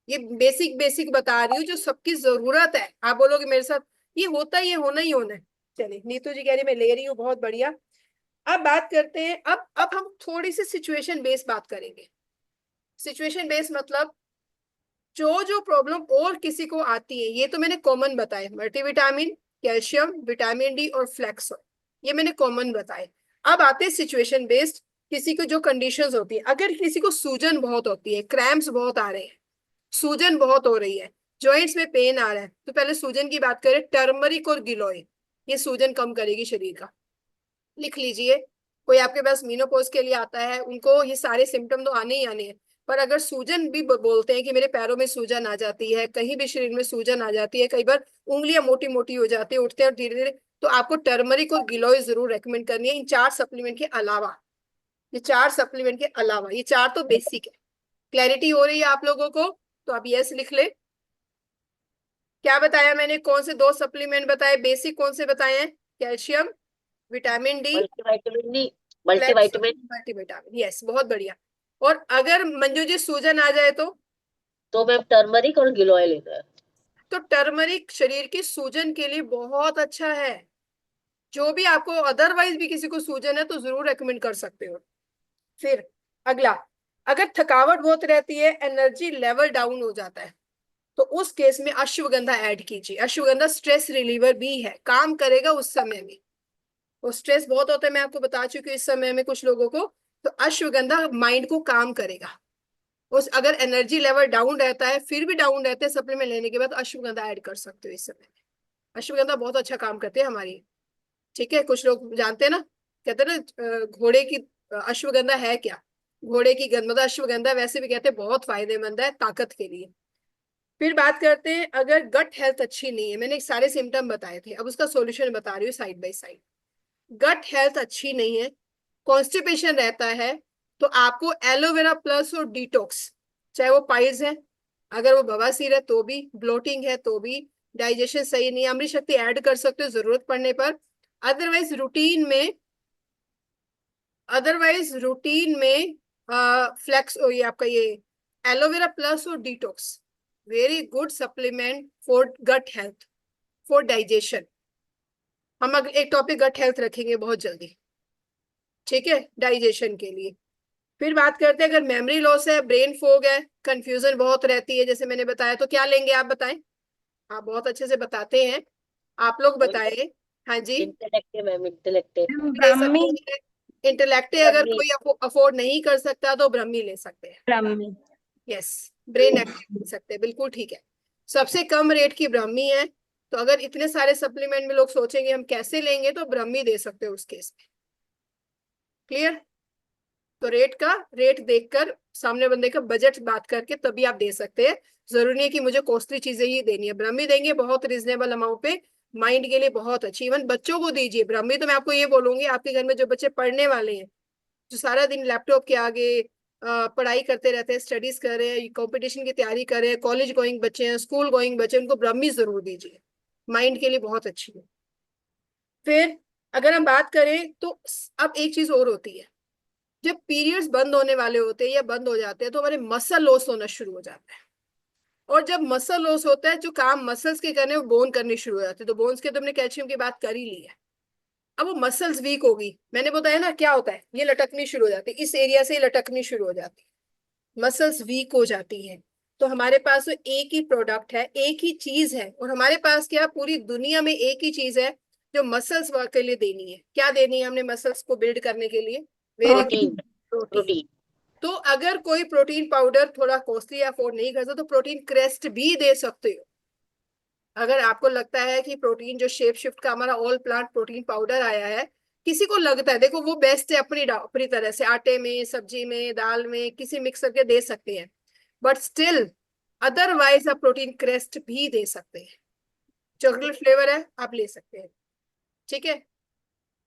ये बेसिक बेसिक बता रही हूँ जो सबकी जरूरत है। आप बोलोगे मेरे साथ ये होता है, ये होना ही होना है, चलिए नीतू जी कह रही मैं ले रही हूँ, बहुत बढ़िया। अब बात करते हैं, अब हम थोड़ी सी सिचुएशन बेस्ड बात करेंगे। सिचुएशन बेस्ड मतलब जो जो प्रॉब्लम और किसी को आती है, ये तो मैंने कॉमन बताए, मल्टीविटामिन, कैल्शियम, विटामिन डी और फ्लैक्स, ये मैंने कॉमन बताए। अब आते हैं सिचुएशन बेस्ड, किसी को जो कंडीशंस होती है, अगर किसी को सूजन बहुत होती है, क्रैम्प्स बहुत आ रहे हैं, सूजन बहुत हो रही है, जॉइंट्स में पेन आ रहा है, तो पहले सूजन की बात करें, टर्मरिक और गिलोय, ये सूजन कम करेगी शरीर का, लिख लीजिए। कोई आपके पास मीनोपॉज के लिए आता है, उनको ये सारे सिम्टम तो आने ही आने हैं, पर अगर सूजन भी बोलते हैं कि मेरे पैरों में सूजन आ जाती है, कहीं भी शरीर में सूजन आ जाती है, कई बार उंगलियां मोटी मोटी हो जाती है, उठते हैं और धीरे धीरे, तो आपको टर्मरिक और गिलोय जरूर रेकमेंड करनी है, इन 4 सप्लीमेंट के अलावा, ये 4 सप्लीमेंट के अलावा, ये 4 तो बेसिक है। क्लैरिटी हो रही है आप लोगों को, तो आप यस लिख ले। क्या बताया मैंने, कौन से 2 सप्लीमेंट बताए बेसिक, कौन से बताए हैं, कैल्शियम, विटामिन डी, मल्टीविटामिन नहीं, फ्लैक्स, मल्टीविटामिन। मल्टीविटामिन, यस बहुत बढ़िया। और अगर मंजू जी सूजन आ जाए तो मैं टर्मरिक और गिलोय लेना है। तो टर्मरिक शरीर की सूजन के लिए बहुत अच्छा है। जो भी आपको अदरवाइज भी किसी को सूजन है तो जरूर रेकमेंड कर सकते हो। फिर अगला, अगर थकावट बहुत रहती है, एनर्जी लेवल डाउन हो जाता है, तो उस केस में अश्वगंधा ऐड कीजिए। अश्वगंधा स्ट्रेस रिलीवर भी है, काम करेगा उस समय में, वो स्ट्रेस बहुत होता है, मैं आपको बता चुकी हूँ इस समय में कुछ लोगों को, तो अश्वगंधा माइंड को काम करेगा। उस अगर एनर्जी लेवल डाउन रहता है, फिर भी डाउन रहते हैं सप्लीमेंट लेने के बाद, तो अश्वगंधा ऐड कर सकते हो इस समय में। अश्वगंधा बहुत अच्छा काम करती है हमारी, ठीक है। कुछ लोग जानते हैं ना, कहते हैं ना घोड़े की अश्वगंधा है क्या, घोड़े की गंध, मतलब अश्वगंधा वैसे भी कहते हैं बहुत फायदेमंद है ताकत के लिए। फिर बात करते हैं, अगर गट हेल्थ अच्छी नहीं है, मैंने सारे सिम्टम बताए थे, अब उसका सॉल्यूशन बता रही हूँ side by side. Gut health अच्छी नहीं है, कॉन्स्टिपेशन रहता है, तो आपको एलोवेरा प्लस और डिटॉक्स, चाहे वो पाइल्स है, अगर वो बवासीर है तो भी, ब्लोटिंग है तो भी, डाइजेशन सही नहीं है, अमृत शक्ति ऐड कर सकते हो जरूरत पड़ने पर। अदरवाइज रूटीन में, अदरवाइज रूटीन में फ्लेक्स, ये आपका ये एलोवेरा प्लस और detox, very good supplement for gut health, for digestion. हम अगर एक टॉपिक गट हेल्थ रखेंगे बहुत जल्दी, ठीक है, डाइजेशन के लिए। फिर बात करते हैं, अगर मेमोरी लॉस है, ब्रेन फॉग है, कंफ्यूजन बहुत रहती है, जैसे मैंने बताया, तो क्या लेंगे आप बताएं। आप बहुत अच्छे से बताते हैं, आप लोग बताएं। हाँ जी, इंटेलेक्ट है मैम, इंटेलेक्ट है। ले ब्राह्मी। सकते हैं। इंटेलेक्ट अगर ब्राह्मी। कोई अफोर्ड नहीं कर सकता तो ब्रह्मी ले सकते हैं। ब्राह्मी। यस, ब्रेन एक्टिव ले सकते हैं, बिल्कुल ठीक है। सबसे कम रेट की ब्रह्मी है, तो अगर इतने सारे सप्लीमेंट में लोग सोचेंगे हम कैसे लेंगे, तो ब्रह्मी दे सकते हो उस केस में। क्लियर। तो रेट देखकर, सामने बंदे का बजट बात करके तभी आप दे सकते हैं। जरूरी नहीं है कि मुझे कॉस्टली चीजें ही देनी है, ब्रह्मी देंगे बहुत रिजनेबल अमाउंट पे, माइंड के लिए बहुत अच्छी, इवन बच्चों को दीजिए ब्रह्मी। तो मैं आपको ये बोलूंगी, आपके घर में जो बच्चे पढ़ने वाले हैं, जो सारा दिन लैपटॉप के आगे पढ़ाई करते रहते हैं, स्टडीज कर रहे हैं, कंपटीशन की तैयारी कर रहे हैं, कॉलेज गोइंग बच्चे हैं, स्कूल गोइंग बच्चे, उनको ब्रह्मी जरूर दीजिए, माइंड के लिए बहुत अच्छी है। फिर अगर हम बात करें तो अब एक चीज और होती है, जब पीरियड्स बंद होने वाले होते हैं या बंद हो जाते हैं, तो हमारे मसल लॉस होना शुरू हो जाता है। और जब मसल लॉस होता है, जो काम मसल्स के करने वो बोन करने शुरू हो जाते हैं। तो बोन्स के तो हमने कैल्शियम की बात कर ही ली है। अब वो मसल्स वीक होगी, मैंने बताया ना क्या होता है, ये लटकनी शुरू हो जाती है, इस एरिया से लटकनी शुरू हो जाती है, मसल्स वीक हो जाती हैं। तो हमारे पास तो एक ही प्रोडक्ट है, एक ही चीज है, और हमारे पास क्या, पूरी दुनिया में एक ही चीज है जो मसल्स वर्क के लिए देनी है। क्या देनी है हमने मसल्स को बिल्ड करने के लिए? Very good, protein. Protein. Protein. तो अगर कोई प्रोटीन पाउडर थोड़ा कॉस्टली अफोर्ड नहीं कर सकता, तो प्रोटीन क्रेस्ट भी दे सकते हो। अगर आपको लगता है कि प्रोटीन जो शेप शिफ्ट का हमारा ऑल प्लांट प्रोटीन पाउडर आया है, किसी को लगता है, देखो वो बेस्ट है अपनी अपनी तरह से, आटे में, सब्जी में, दाल में, किसी मिक्स करके दे सकते हैं, बट स्टिल अदरवाइज आप प्रोटीन क्रेस्ट भी दे सकते हैं। चॉकलेट फ्लेवर है, आप ले सकते हैं, ठीक है।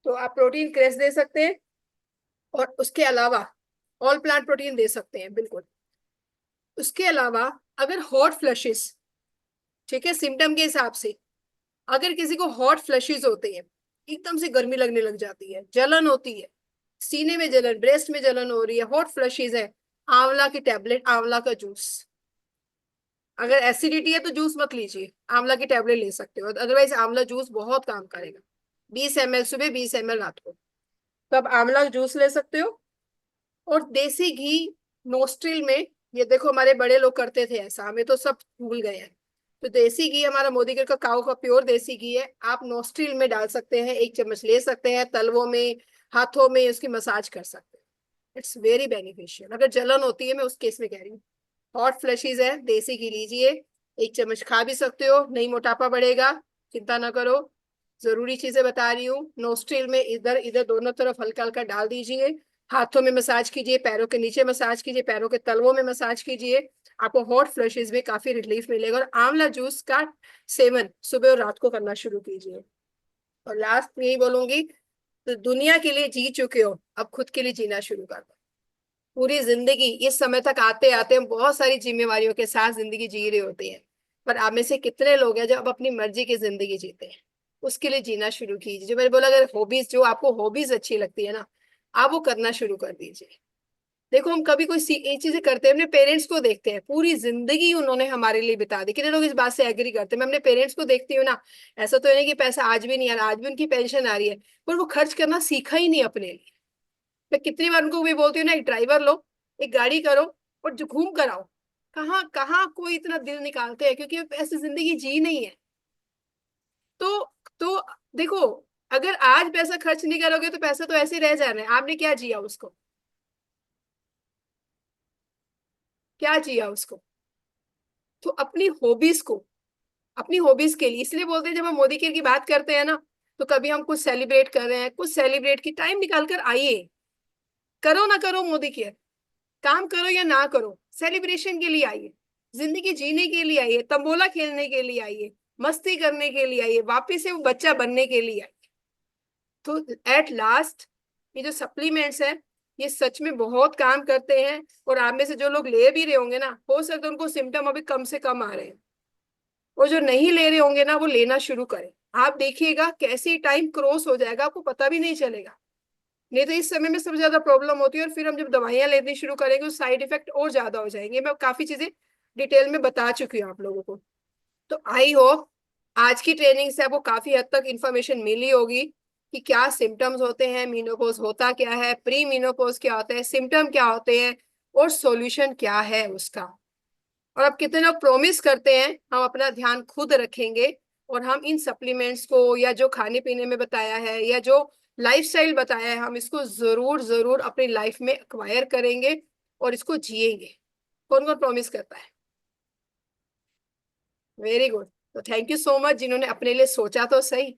तो आप प्रोटीन क्रेस्ट दे सकते हैं, और उसके अलावा ऑल प्लांट प्रोटीन दे सकते हैं, बिल्कुल। उसके अलावा अगर हॉट फ्लशेस, ठीक है, सिम्टम के हिसाब से, अगर किसी को हॉट फ्लशेस होते हैं, एकदम से गर्मी लगने लग जाती है, जलन होती है, सीने में जलन, ब्रेस्ट में जलन हो रही है, हॉट फ्लशेस है, आंवला की टैबलेट, आंवला का जूस। अगर एसिडिटी है तो जूस मत लीजिए, आंवला की टैबलेट ले सकते हो, अदरवाइज आंवला जूस बहुत काम करेगा। 20 ml सुबह, 20 ml रात को, तो आप आंवला जूस ले सकते हो। और देसी घी नोस्ट्रिल में, ये देखो हमारे बड़े लोग करते थे ऐसा, हमें तो सब भूल गए हैं। तो देसी घी हमारा मोदी का काऊ का प्योर देसी घी है, आप नोस्ट्रिल में डाल सकते हैं, 1 चम्मच ले सकते हैं, तलवों में, हाथों में उसकी मसाज कर सकते हैं। It's very beneficial. अगर जलन होती है, मैं उस केस में कह रही हूँ, हॉट फ्लशीज है, देसी घी लीजिए, 1 चम्मच खा भी सकते हो, नहीं मोटापा बढ़ेगा, चिंता ना करो। जरूरी चीजें बता रही हूँ, नोस्ट्रिल में इधर इधर दोनों तरफ हल्का हल्का डाल दीजिए, हाथों में मसाज कीजिए, पैरों के नीचे मसाज कीजिए, पैरों के तलवों में मसाज कीजिए, आपको हॉट फ्लशेज में काफी रिलीफ मिलेगा। और आंवला जूस का सेवन सुबह और रात को करना शुरू कीजिए। और लास्ट में यही बोलूंगी, तो दुनिया के लिए जी चुके हो, अब खुद के लिए जीना शुरू कर दो। पूरी जिंदगी इस समय तक आते आते हम बहुत सारी जिम्मेवारियों के साथ जिंदगी जी रहे होते हैं, पर आप में से कितने लोग हैं जो अब अपनी मर्जी की जिंदगी जीते हैं? उसके लिए जीना शुरू कीजिए। जो मैंने बोला, अगर हॉबीज, जो आपको हॉबीज अच्छी लगती है ना, आप वो करना शुरू कर दीजिए। देखो हम कभी कोई एक चीजें करते हैं, अपने पेरेंट्स को देखते हैं, पूरी जिंदगी उन्होंने हमारे लिए बिता दी। कितने लोग इस बात से एग्री करते हैं? मैं अपने पेरेंट्स को देखती हूँ ना, ऐसा तो है नहीं कि पैसा आज भी नहीं आ रहा, आज भी उनकी पेंशन आ रही है, पर वो खर्च करना सीखा ही नहीं अपने लिए। मैं कितनी बार उनको भी बोलती हूँ ना, एक ड्राइवर लो, एक गाड़ी करो, और जो घूम कर आओ। कहाँ कहाँ कोई इतना दिल निकालते हैं, क्योंकि ऐसी जिंदगी जी नहीं है। तो देखो, अगर आज पैसा खर्च नहीं करोगे तो पैसा तो ऐसे ही रह जाना है, आपने क्या जिया उसको, क्या जिया उसको? तो अपनी हॉबीज को, अपनी हॉबीज के लिए, इसलिए बोलते हैं जब हम मोदी केयर की बात करते हैं ना, तो कभी हम कुछ सेलिब्रेट कर रहे हैं, कुछ सेलिब्रेट की टाइम निकाल कर आइए। करो ना करो मोदी केयर, काम करो या ना करो, सेलिब्रेशन के लिए आइए। जिंदगी जीने के लिए आई है, तंबोला खेलने के लिए आई है, मस्ती करने के लिए आई है, वापिस से वो बच्चा बनने के लिए आई है। तो एट लास्ट ये जो सप्लीमेंट्स है ये सच में बहुत काम करते हैं। और आप में से जो लोग ले भी रहे होंगे ना, हो सकता है उनको सिम्टम अभी कम से कम आ रहे हैं, और जो नहीं ले रहे होंगे ना वो लेना शुरू करें। आप देखिएगा कैसे टाइम क्रॉस हो जाएगा, आपको पता भी नहीं चलेगा। नहीं तो इस समय में सबसे ज्यादा प्रॉब्लम होती है, और फिर हम जब दवाइयां लेनी शुरू करेंगे तो साइड इफेक्ट और ज्यादा हो जाएंगे। मैं काफी चीजें डिटेल में बता चुकी हूँ आप लोगों को। तो आई होप आज की ट्रेनिंग से आपको काफी हद तक इंफॉर्मेशन मिली होगी कि क्या सिम्टम्स होते हैं, मीनोपॉज होता क्या है, प्री मीनोपॉज क्या होता है, सिम्टम क्या होते हैं, और सॉल्यूशन क्या है उसका। और अब कितने लोग प्रॉमिस करते हैं हम अपना ध्यान खुद रखेंगे, और हम इन सप्लीमेंट्स को या जो खाने पीने में बताया है या जो लाइफस्टाइल बताया है हम इसको जरूर जरूर अपनी लाइफ में एक्वायर करेंगे और इसको जिएंगे। कौन कौन प्रॉमिस करता है? Very good. तो थैंक यू सो मच जिन्होंने अपने लिए सोचा तो सही।